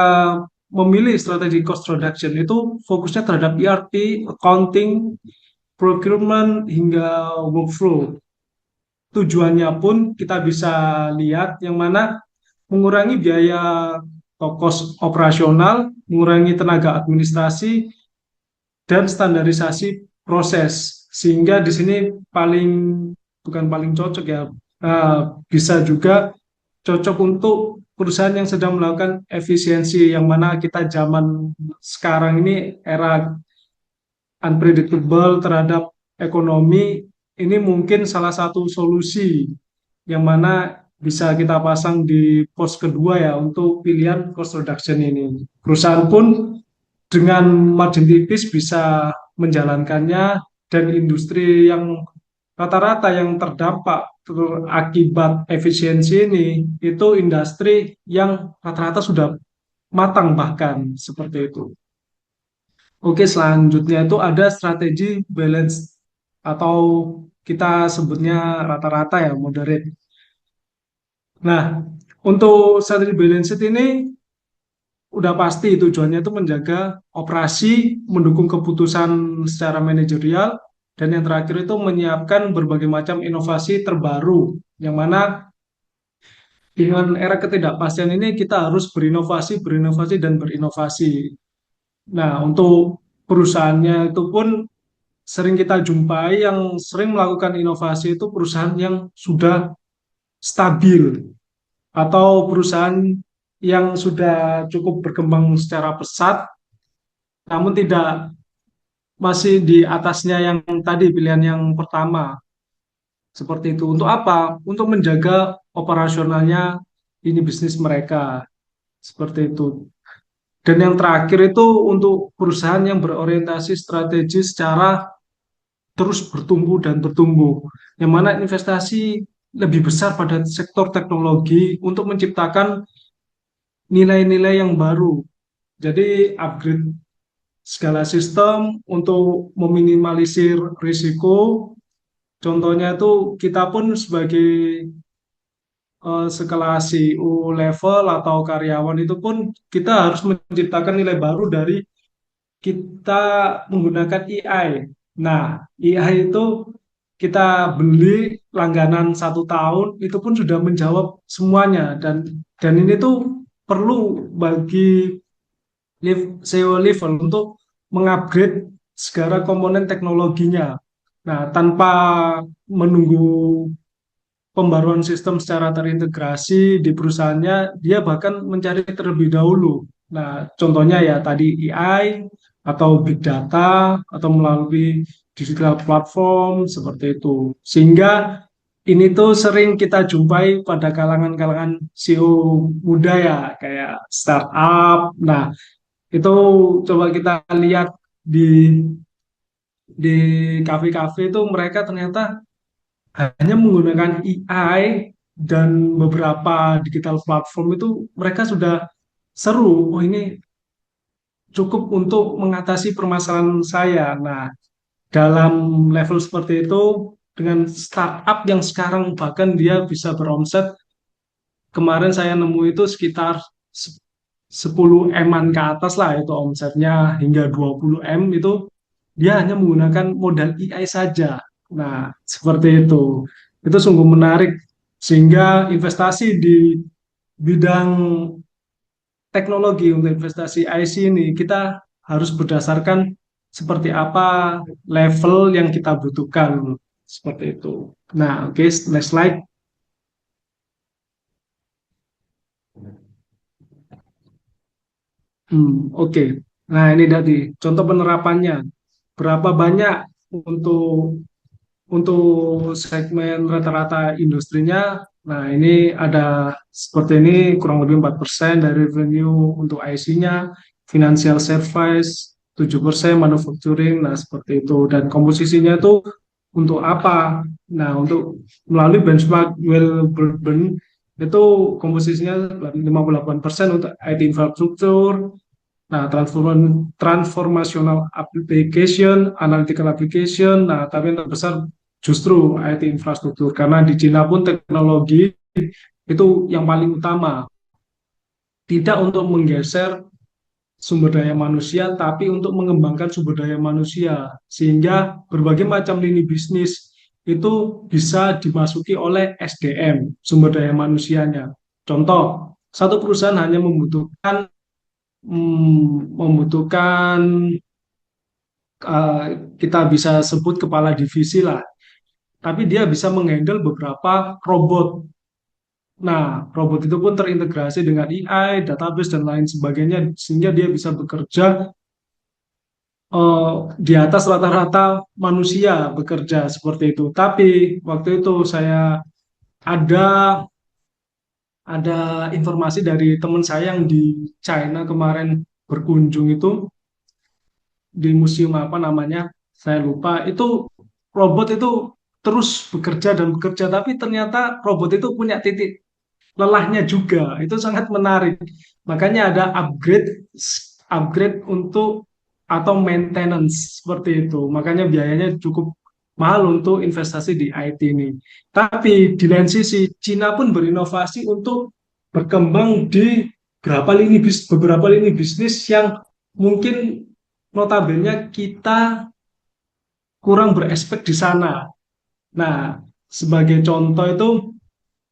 memilih strategi cost reduction itu fokusnya terhadap ERP, accounting, procurement, hingga workflow. Tujuannya pun kita bisa lihat yang mana mengurangi biaya kos operasional, mengurangi tenaga administrasi, dan standarisasi proses. Sehingga di sini paling bukan paling cocok ya, bisa juga cocok untuk perusahaan yang sedang melakukan efisiensi, yang mana kita zaman sekarang ini era unpredictable terhadap ekonomi, ini mungkin salah satu solusi yang mana bisa kita pasang di pos kedua ya untuk pilihan cost reduction ini. Perusahaan pun dengan margin tipis bisa menjalankannya, dan industri yang rata-rata yang terdampak akibat efisiensi ini itu industri yang rata-rata sudah matang bahkan seperti itu. Oke, selanjutnya itu ada strategi balance atau kita sebutnya rata-rata ya, moderate. Nah, untuk strategi balance ini udah pasti tujuannya itu menjaga operasi, mendukung keputusan secara manajerial, dan yang terakhir itu menyiapkan berbagai macam inovasi terbaru, yang mana dengan era ketidakpastian ini kita harus berinovasi, berinovasi, dan berinovasi. Nah, untuk perusahaannya itu pun sering kita jumpai yang sering melakukan inovasi itu perusahaan yang sudah stabil, atau perusahaan yang sudah cukup berkembang secara pesat, namun tidak masih di atasnya yang tadi pilihan yang pertama. Seperti itu. Untuk apa? Untuk menjaga operasionalnya ini bisnis mereka. Seperti itu. Dan yang terakhir itu untuk perusahaan yang berorientasi strategi secara terus bertumbuh dan bertumbuh, yang mana investasi lebih besar pada sektor teknologi untuk menciptakan nilai-nilai yang baru. Jadi upgrade segala sistem untuk meminimalisir risiko. Contohnya itu kita pun sebagai sekelas CEO level atau karyawan itu pun kita harus menciptakan nilai baru dari kita menggunakan AI. Nah, AI itu kita beli langganan 1 tahun itu pun sudah menjawab semuanya, dan ini tuh perlu bagi SEO level untuk mengupgrade segala komponen teknologinya. Nah, tanpa menunggu pembaruan sistem secara terintegrasi di perusahaannya, dia bahkan mencari terlebih dahulu. Nah, contohnya ya tadi AI atau big data atau melalui digital platform seperti itu. Sehingga ini tuh sering kita jumpai pada kalangan-kalangan CEO muda ya, kayak startup. Nah, itu coba kita lihat di di kafe-kafe itu mereka ternyata hanya menggunakan AI dan beberapa digital platform itu mereka sudah seru. Oh, ini cukup untuk mengatasi permasalahan saya. Nah, dalam level seperti itu, dengan startup yang sekarang bahkan dia bisa beromset, kemarin saya nemu itu sekitar 10 M-an ke atas lah itu omsetnya, hingga 20 M itu dia hanya menggunakan modal AI saja. Nah, seperti itu. Itu sungguh menarik, sehingga investasi di bidang teknologi untuk investasi IC ini kita harus berdasarkan seperti apa level yang kita butuhkan, seperti itu. Nah, oke, next slide. Oke. Nah, ini tadi contoh penerapannya. Berapa banyak untuk segmen rata-rata industrinya. Nah, ini ada seperti ini, kurang lebih 4% dari revenue untuk IC-nya, financial service 7%, manufacturing, nah seperti itu. Dan komposisinya itu untuk apa? Nah, untuk melalui benchmark Well Burden itu komposisinya 58% untuk IT infrastruktur. Nah, transformational application, analytical application. Nah, tapi yang terbesar justru IT infrastruktur, karena di Cina pun teknologi itu yang paling utama, tidak untuk menggeser sumber daya manusia, tapi untuk mengembangkan sumber daya manusia, sehingga berbagai macam lini bisnis itu bisa dimasuki oleh SDM, sumber daya manusianya. Contoh, satu perusahaan hanya membutuhkan eh, kita bisa sebut kepala divisi lah, tapi dia bisa menghandle beberapa robot. Nah, robot itu pun terintegrasi dengan AI, database, dan lain sebagainya, sehingga dia bisa bekerja di atas rata-rata manusia bekerja seperti itu. Tapi waktu itu saya ada ada informasi dari teman saya yang di China kemarin berkunjung itu di museum apa namanya, saya lupa. Itu robot itu terus bekerja dan bekerja, tapi ternyata robot itu punya titik lelahnya juga. Itu sangat menarik. Makanya ada upgrade untuk atau maintenance seperti itu. Makanya biayanya cukup mahal untuk investasi di IT ini. Tapi di lain sisi, Cina pun berinovasi untuk berkembang di beberapa lini bisnis yang mungkin notabene kita kurang berespek di sana. Nah, sebagai contoh itu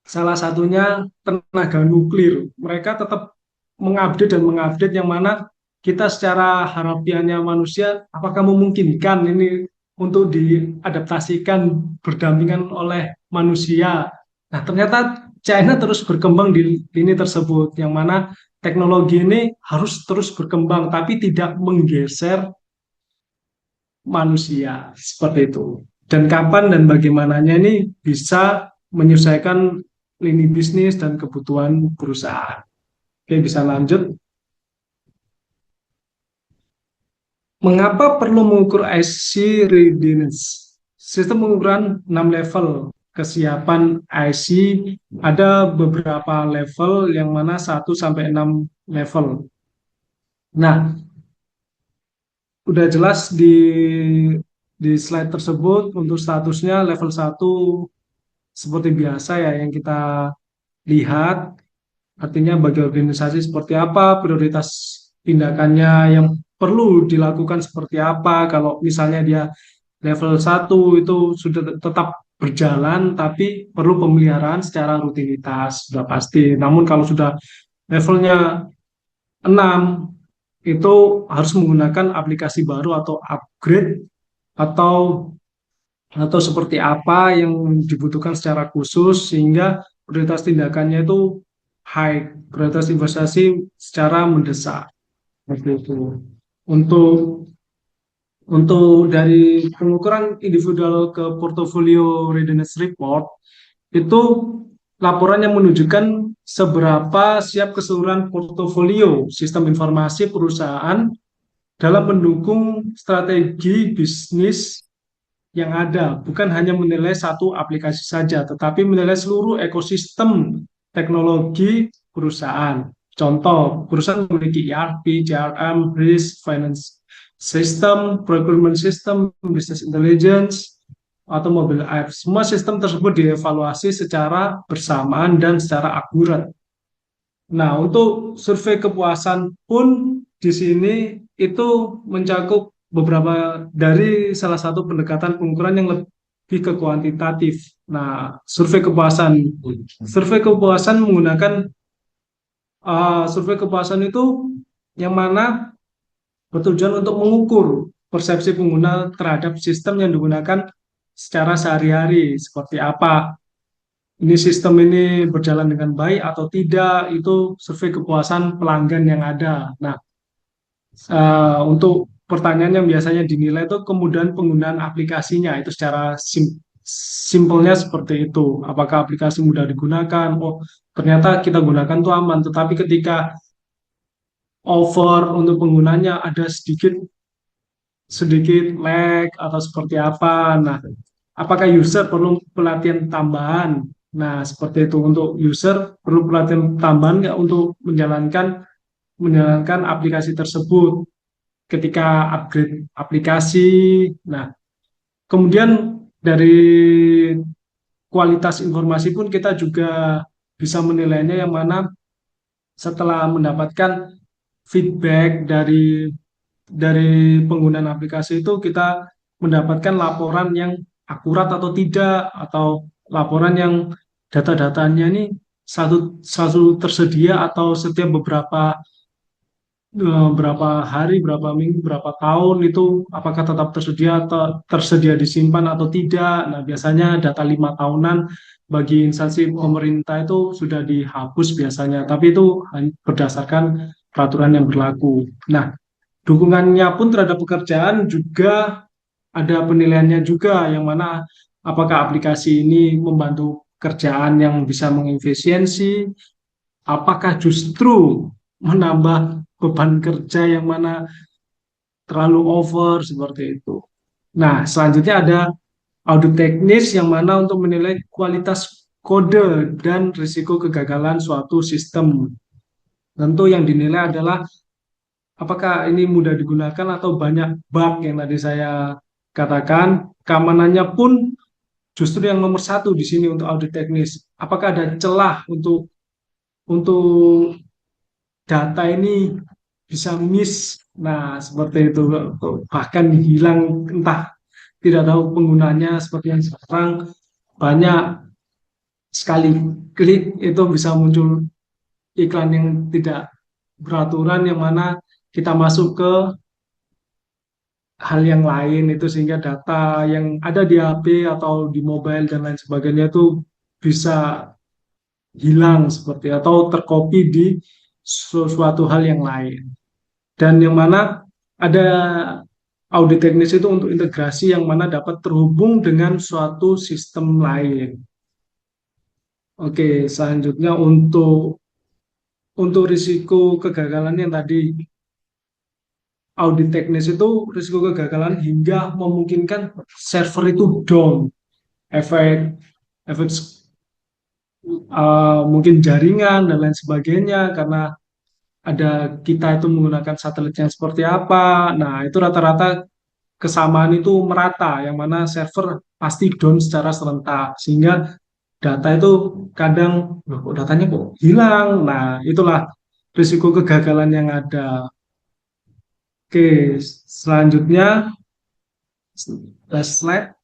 salah satunya tenaga nuklir. Mereka tetap mengupdate dan mengupdate yang mana kita secara harafiahnya manusia, apakah memungkinkan ini untuk diadaptasikan berdampingan oleh manusia. Nah, ternyata China terus berkembang di lini tersebut, yang mana teknologi ini harus terus berkembang, tapi tidak menggeser manusia seperti itu. Dan kapan dan bagaimananya ini bisa menyesuaikan lini bisnis dan kebutuhan perusahaan. Oke, bisa lanjut. Mengapa perlu mengukur IC readiness? Sistem pengukuran 6 level kesiapan IC, ada beberapa level yang mana 1 sampai 6 level. Nah, udah jelas di slide tersebut untuk statusnya level 1 seperti biasa ya yang kita lihat, artinya bagi organisasi seperti apa, prioritas tindakannya yang perlu dilakukan seperti apa. Kalau misalnya dia level 1 itu sudah tetap berjalan, tapi perlu pemeliharaan secara rutinitas, sudah pasti. Namun kalau sudah levelnya 6 itu harus menggunakan aplikasi baru atau upgrade, atau seperti apa yang dibutuhkan secara khusus, sehingga prioritas tindakannya itu high, prioritas investasi secara mendesak. Seperti itu. Untuk dari pengukuran individual ke portfolio readiness report, itu laporan yang menunjukkan seberapa siap keseluruhan portofolio sistem informasi perusahaan dalam mendukung strategi bisnis yang ada, bukan hanya menilai satu aplikasi saja, tetapi menilai seluruh ekosistem teknologi perusahaan. Contoh, perusahaan memiliki ERP, CRM, risk, finance system, procurement system, business intelligence, atau mobile app. Semua sistem tersebut dievaluasi secara bersamaan dan secara akurat. Nah, untuk survei kepuasan pun di sini itu mencakup beberapa dari salah satu pendekatan pengukuran yang lebih ke kuantitatif. Nah, survei kepuasan menggunakan survei kepuasan itu yang mana bertujuan untuk mengukur persepsi pengguna terhadap sistem yang digunakan secara sehari-hari, seperti apa ini sistem ini berjalan dengan baik atau tidak. Itu survei kepuasan pelanggan yang ada. Nah, untuk pertanyaan yang biasanya dinilai itu kemudahan penggunaan aplikasinya, itu secara simpelnya seperti itu. Apakah aplikasi mudah digunakan? Oh, ternyata kita gunakan tuh aman. Tetapi ketika over untuk penggunanya ada sedikit sedikit lag atau seperti apa. Nah, apakah user perlu pelatihan tambahan? Nah, seperti itu. Untuk user perlu pelatihan tambahan nggak untuk menjalankan aplikasi tersebut ketika upgrade aplikasi. Nah, kemudian dari kualitas informasi pun kita juga bisa menilainya, yang mana setelah mendapatkan feedback dari penggunaan aplikasi itu kita mendapatkan laporan yang akurat atau tidak, atau laporan yang data-datanya ini satu tersedia atau setiap berapa hari, berapa minggu, berapa tahun itu apakah tetap tersedia atau tersedia disimpan atau tidak. Nah, biasanya data 5 tahunan bagi instansi pemerintah itu sudah dihapus biasanya, tapi itu berdasarkan peraturan yang berlaku. Nah, dukungannya pun terhadap pekerjaan juga ada penilaiannya juga, yang mana apakah aplikasi ini membantu kerjaan yang bisa mengefisiensi, apakah justru menambah beban kerja yang mana terlalu over seperti itu. Nah, selanjutnya ada audit teknis yang mana untuk menilai kualitas kode dan risiko kegagalan suatu sistem. Tentu yang dinilai adalah apakah ini mudah digunakan atau banyak bug yang tadi saya katakan. Keamanannya pun justru yang nomor satu di sini untuk audit teknis. Apakah ada celah untuk data ini bisa miss. Nah, seperti itu. Bahkan hilang, entah tidak tahu penggunanya, seperti yang sekarang banyak sekali klik itu bisa muncul iklan yang tidak beraturan, yang mana kita masuk ke hal yang lain itu, sehingga data yang ada di HP atau di mobile dan lain sebagainya itu bisa hilang seperti, atau tercopy di sesuatu hal yang lain. Dan yang mana ada audit teknis itu untuk integrasi yang mana dapat terhubung dengan suatu sistem lain. Oke, selanjutnya untuk risiko kegagalan yang tadi, audit teknis itu risiko kegagalan hingga memungkinkan server itu down, efek efek mungkin jaringan dan lain sebagainya, karena ada kita itu menggunakan satelit yang seperti apa. Nah, itu rata-rata kesamaan itu merata, yang mana server pasti down secara serentak, sehingga data itu kadang, loh, kok datanya kok hilang. Nah, itulah risiko kegagalan yang ada. Oke, selanjutnya last slide.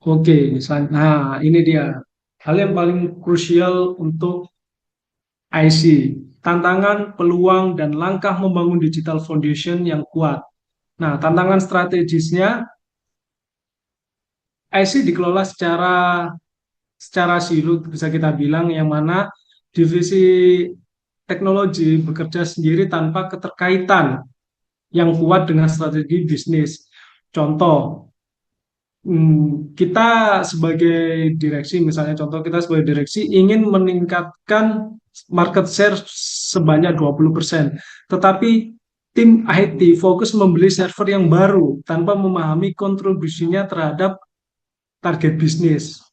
Oke, nah ini dia hal yang paling krusial untuk IC. Tantangan, peluang, dan langkah membangun digital foundation yang kuat. Nah, tantangan strategisnya, IC dikelola secara silo, bisa kita bilang, yang mana divisi teknologi bekerja sendiri tanpa keterkaitan yang kuat dengan strategi bisnis. Contoh, kita sebagai direksi, misalnya contoh kita sebagai direksi ingin meningkatkan market share sebanyak 20%, tetapi tim IT fokus membeli server yang baru tanpa memahami kontribusinya terhadap target bisnis.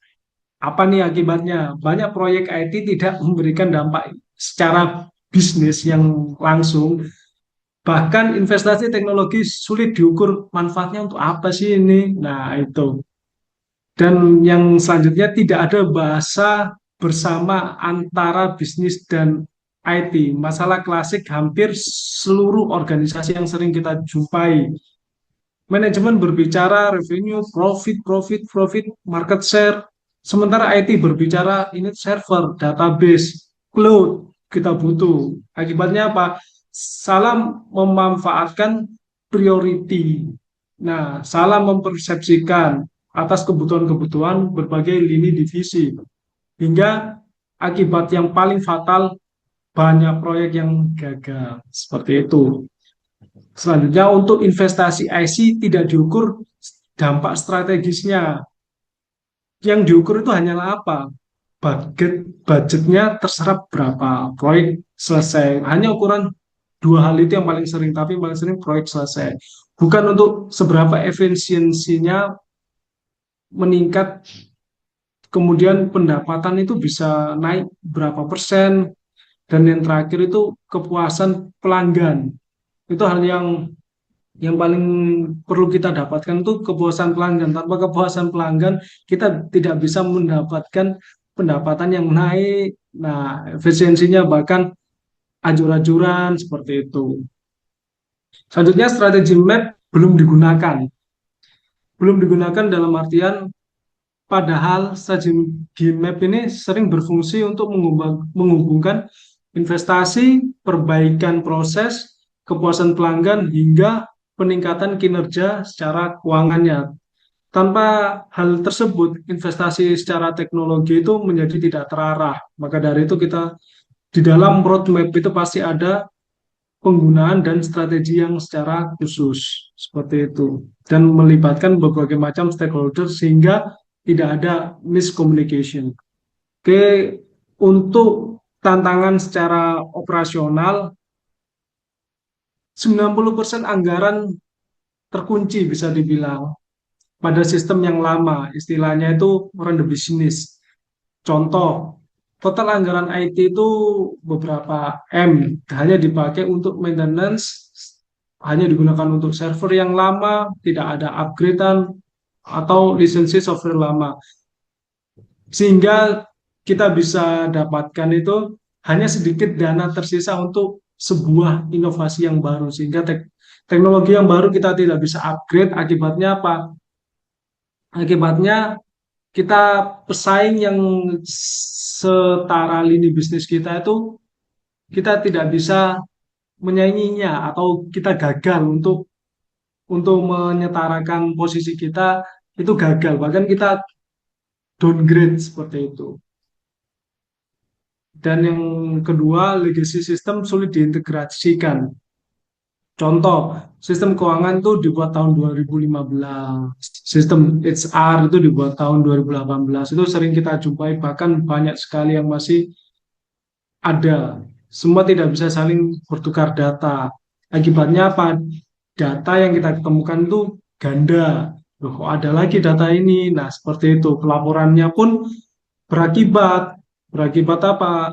Apa nih akibatnya? Banyak proyek IT tidak memberikan dampak secara bisnis yang langsung, bahkan investasi teknologi sulit diukur manfaatnya untuk apa sih ini. Nah, itu. Dan yang selanjutnya, tidak ada bahasa bersama antara bisnis dan IT. Masalah klasik hampir seluruh organisasi yang sering kita jumpai. Manajemen berbicara revenue, profit, profit, profit, market share. Sementara IT berbicara ini server, database, cloud, kita butuh. Akibatnya apa? Salah memanfaatkan priority. Nah, salah mempersepsikan atas kebutuhan-kebutuhan berbagai lini divisi. Hingga akibat yang paling fatal, banyak proyek yang gagal. Seperti itu. Selanjutnya, untuk investasi IC tidak diukur dampak strategisnya. Yang diukur itu hanyalah apa? Budgetnya terserap berapa, proyek selesai. Hanya ukuran dua hal itu yang paling sering, tapi paling sering proyek selesai. Bukan untuk seberapa efisiensinya meningkat, kemudian pendapatan itu bisa naik berapa persen, dan yang terakhir itu kepuasan pelanggan. Itu hal yang paling perlu kita dapatkan, tuh kepuasan pelanggan. Tanpa kepuasan pelanggan, kita tidak bisa mendapatkan pendapatan yang naik, nah efisiensinya bahkan ajur-ajuran seperti itu. Selanjutnya strategi map belum digunakan dalam artian padahal strategi map ini sering berfungsi untuk menghubungkan investasi, perbaikan proses, kepuasan pelanggan hingga peningkatan kinerja secara keuangannya. Tanpa hal tersebut, investasi secara teknologi itu menjadi tidak terarah. Maka dari itu kita di dalam roadmap itu pasti ada penggunaan dan strategi yang secara khusus seperti itu dan melibatkan berbagai macam stakeholder sehingga tidak ada miscommunication. Oke, untuk tantangan secara operasional 90% anggaran terkunci bisa dibilang pada sistem yang lama, istilahnya itu run the business. Contoh, total anggaran IT itu beberapa M, hanya dipakai untuk maintenance, hanya digunakan untuk server yang lama, tidak ada upgradean atau lisensi software lama. Sehingga kita bisa dapatkan itu hanya sedikit dana tersisa untuk sebuah inovasi yang baru. Sehingga teknologi yang baru kita tidak bisa upgrade, akibatnya apa? Akibatnya kita pesaing yang setara lini bisnis kita itu kita tidak bisa menyainginya atau kita gagal untuk menyetarakan posisi kita itu gagal bahkan kita downgrade seperti itu. Dan yang kedua, legacy system sulit diintegrasikan. Contoh, sistem keuangan itu dibuat tahun 2015, sistem HR itu dibuat tahun 2018. Itu sering kita jumpai, bahkan banyak sekali yang masih ada. Semua tidak bisa saling bertukar data. Akibatnya apa? Data yang kita ketemukan itu ganda. Loh, kok ada lagi data ini? Nah, seperti itu. Pelaporannya pun berakibat. Berakibat apa?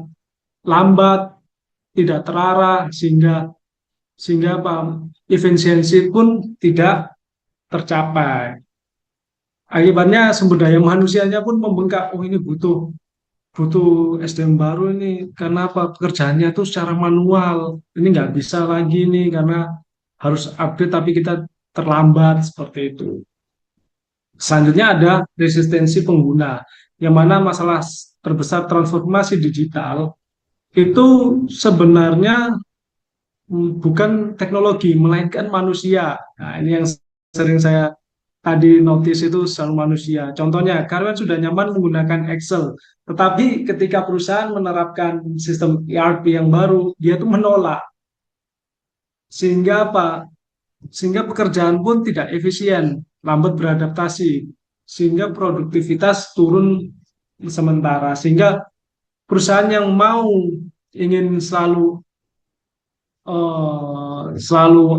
Lambat, tidak terarah, sehingga apa? Efisiensi pun tidak tercapai. Akibatnya sumber daya manusianya pun membengkak. Oh, ini butuh butuh SDM baru ini karena apa pekerjaannya tuh secara manual ini nggak bisa lagi nih karena harus update tapi kita terlambat seperti itu. Selanjutnya ada resistensi pengguna yang mana masalah terbesar transformasi digital itu sebenarnya bukan teknologi melainkan manusia. Nah, ini yang sering saya tadi notice itu selalu manusia. Contohnya, karyawan sudah nyaman menggunakan Excel, tetapi ketika perusahaan menerapkan sistem ERP yang baru, dia tuh menolak. Sehingga apa? Sehingga pekerjaan pun tidak efisien, lambat beradaptasi, sehingga produktivitas turun sementara. Sehingga perusahaan yang mau ingin selalu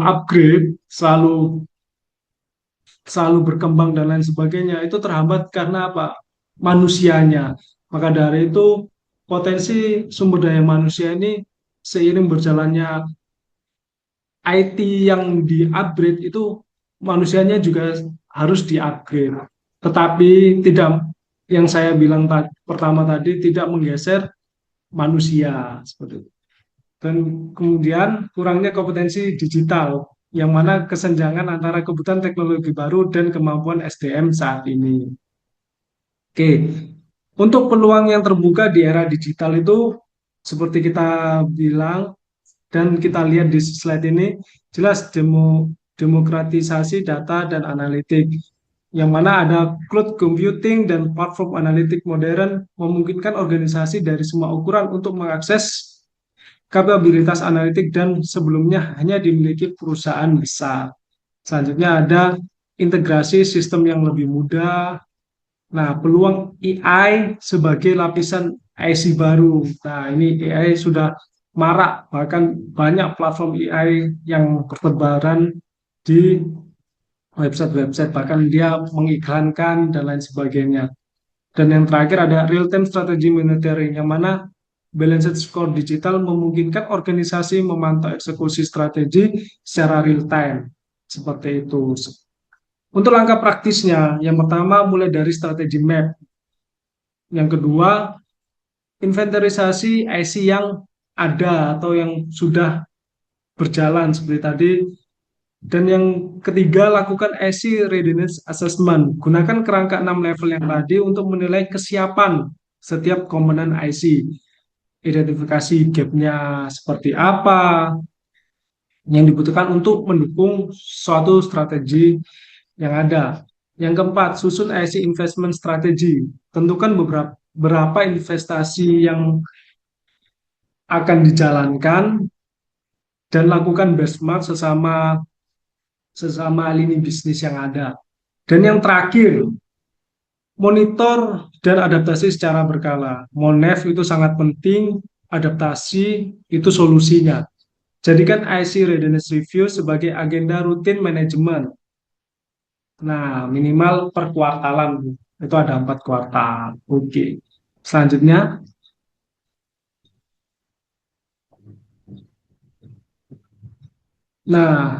upgrade, selalu berkembang dan lain sebagainya itu terhambat karena apa? Manusianya. Maka dari itu potensi sumber daya manusia ini seiring berjalannya IT yang di-upgrade itu manusianya juga harus di-upgrade. Tetapi tidak yang saya bilang pertama tadi tidak menggeser manusia seperti itu. Dan kemudian kurangnya kompetensi digital yang mana kesenjangan antara kebutuhan teknologi baru dan kemampuan SDM saat ini. Oke, untuk peluang yang terbuka di era digital itu seperti kita bilang dan kita lihat di slide ini jelas demokratisasi data dan analitik yang mana ada cloud computing dan platform analitik modern memungkinkan organisasi dari semua ukuran untuk mengakses kapabilitas analitik dan sebelumnya hanya dimiliki perusahaan besar. Selanjutnya ada integrasi sistem yang lebih mudah. Nah, peluang AI sebagai lapisan IC baru. Nah, ini AI sudah marak, bahkan banyak platform AI yang bertebaran di website-website, bahkan dia mengiklankan dan lain sebagainya. Dan yang terakhir ada real-time strategy monitoring, yang mana balanced score digital memungkinkan organisasi memantau eksekusi strategi secara real-time. Seperti itu. Untuk langkah praktisnya, yang pertama mulai dari strategi map. Yang kedua, inventarisasi IC yang ada atau yang sudah berjalan seperti tadi. Dan yang ketiga, lakukan IC Readiness Assessment. Gunakan kerangka 6 level yang tadi untuk menilai kesiapan setiap komponen IC. Identifikasi gapnya seperti apa yang dibutuhkan untuk mendukung suatu strategi yang ada. Yang keempat, susun IC Investment Strategy. Tentukan beberapa investasi yang akan dijalankan dan lakukan benchmark sesama sesama lini bisnis yang ada. Dan yang terakhir, monitor dan adaptasi secara berkala. Monef itu sangat penting, adaptasi itu solusinya. Jadikan IC Readiness Review sebagai agenda rutin manajemen. Nah, minimal per kuartalan. Itu ada 4 kuartal. Oke. Selanjutnya,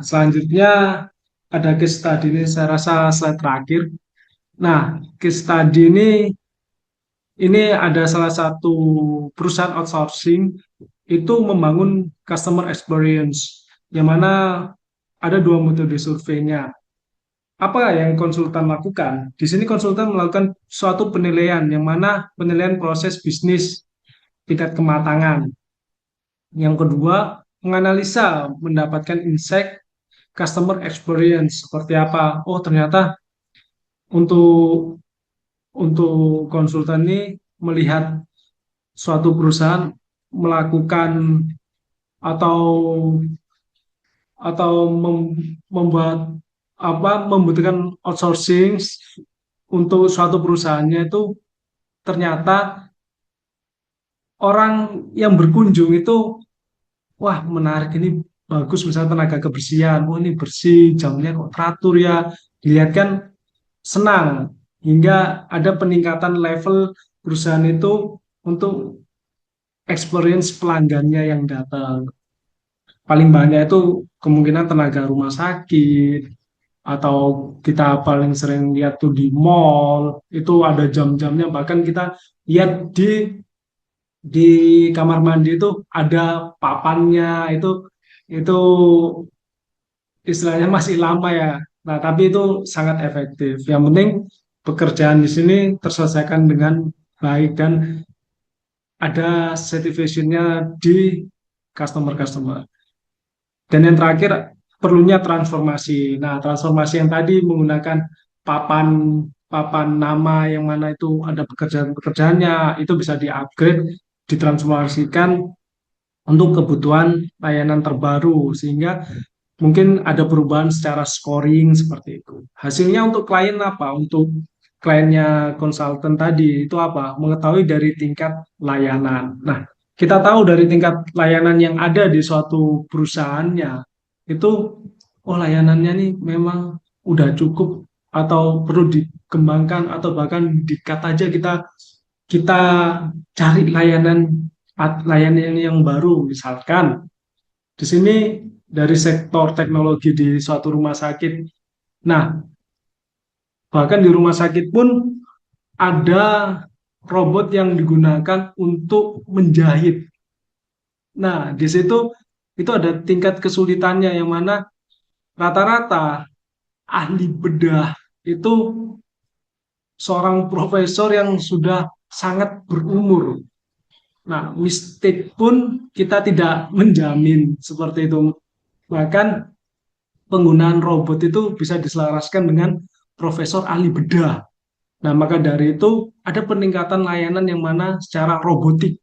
selanjutnya ada case study ini, saya rasa slide terakhir. Nah, case study ini ada salah satu perusahaan outsourcing itu membangun customer experience, yang mana ada 2 metode surveinya. Apa yang konsultan lakukan? Di sini konsultan melakukan suatu penilaian, yang mana penilaian proses bisnis tingkat kematangan. Yang kedua, menganalisa, mendapatkan insight customer experience seperti apa. Oh, ternyata untuk konsultan ini melihat suatu perusahaan melakukan atau membuat membutuhkan outsourcing untuk suatu perusahaannya itu, ternyata orang yang berkunjung itu, wah menarik ini, bagus, misalnya tenaga kebersihan, oh ini bersih, jamnya kok teratur ya, dilihat kan senang, hingga ada peningkatan level perusahaan itu untuk experience pelanggannya yang datang. Paling banyak itu kemungkinan tenaga rumah sakit, atau kita paling sering lihat tuh di mall, itu ada jam-jamnya, bahkan kita lihat di kamar mandi itu ada papannya, itu istilahnya masih lama ya. Nah, tapi itu sangat efektif. Yang penting pekerjaan di sini terselesaikan dengan baik dan ada satisfaction-nya di customer-customer. Dan yang terakhir, perlunya transformasi. Nah, transformasi yang tadi menggunakan papan papan nama yang mana itu ada pekerjaan-pekerjaannya, itu bisa di-upgrade, ditransformasikan untuk kebutuhan layanan terbaru, sehingga mungkin ada perubahan secara scoring seperti itu. Hasilnya untuk klien apa? Untuk kliennya konsultan tadi itu apa? Mengetahui dari tingkat layanan. Nah, kita tahu dari tingkat layanan yang ada di suatu perusahaannya itu, oh layanannya nih memang udah cukup atau perlu dikembangkan, atau bahkan di-cut aja, kita kita cari layanan yang baru, misalkan di sini dari sektor teknologi di suatu rumah sakit. Nah, bahkan di rumah sakit pun ada robot yang digunakan untuk menjahit. Nah, di situ itu ada tingkat kesulitannya, yang mana rata-rata ahli bedah itu seorang profesor yang sudah sangat berumur. Nah, mistake pun kita tidak menjamin seperti itu. Bahkan penggunaan robot itu bisa diselaraskan dengan profesor ahli bedah. Nah, maka dari itu ada peningkatan layanan yang mana secara robotik.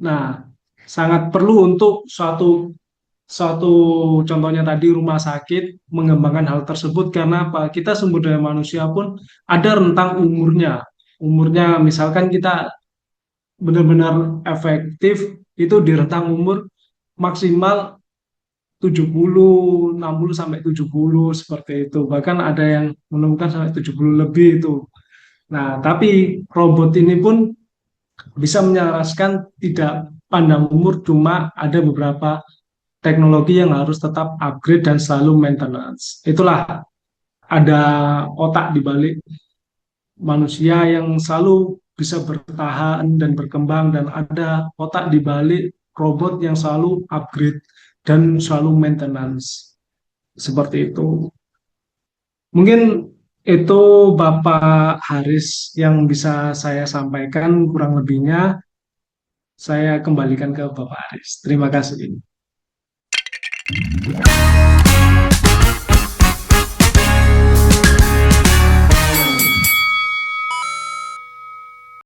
Nah, sangat perlu untuk suatu suatu contohnya tadi rumah sakit mengembangkan hal tersebut, karena apa? Kita sumber daya manusia pun ada rentang umurnya. Umurnya misalkan kita benar-benar efektif itu di rentang umur maksimal 70, 60 sampai 70 seperti itu. Bahkan ada yang menemukan sampai 70 lebih itu. Nah, tapi robot ini pun bisa menyelaraskan tidak pandang umur, cuma ada beberapa teknologi yang harus tetap upgrade dan selalu maintenance. Itulah ada otak di balik manusia yang selalu bisa bertahan dan berkembang dan ada otak di balik robot yang selalu upgrade dan selalu maintenance. Seperti itu. Mungkin itu Bapak Haris yang bisa saya sampaikan, kurang lebihnya saya kembalikan ke Bapak Haris. Terima kasih.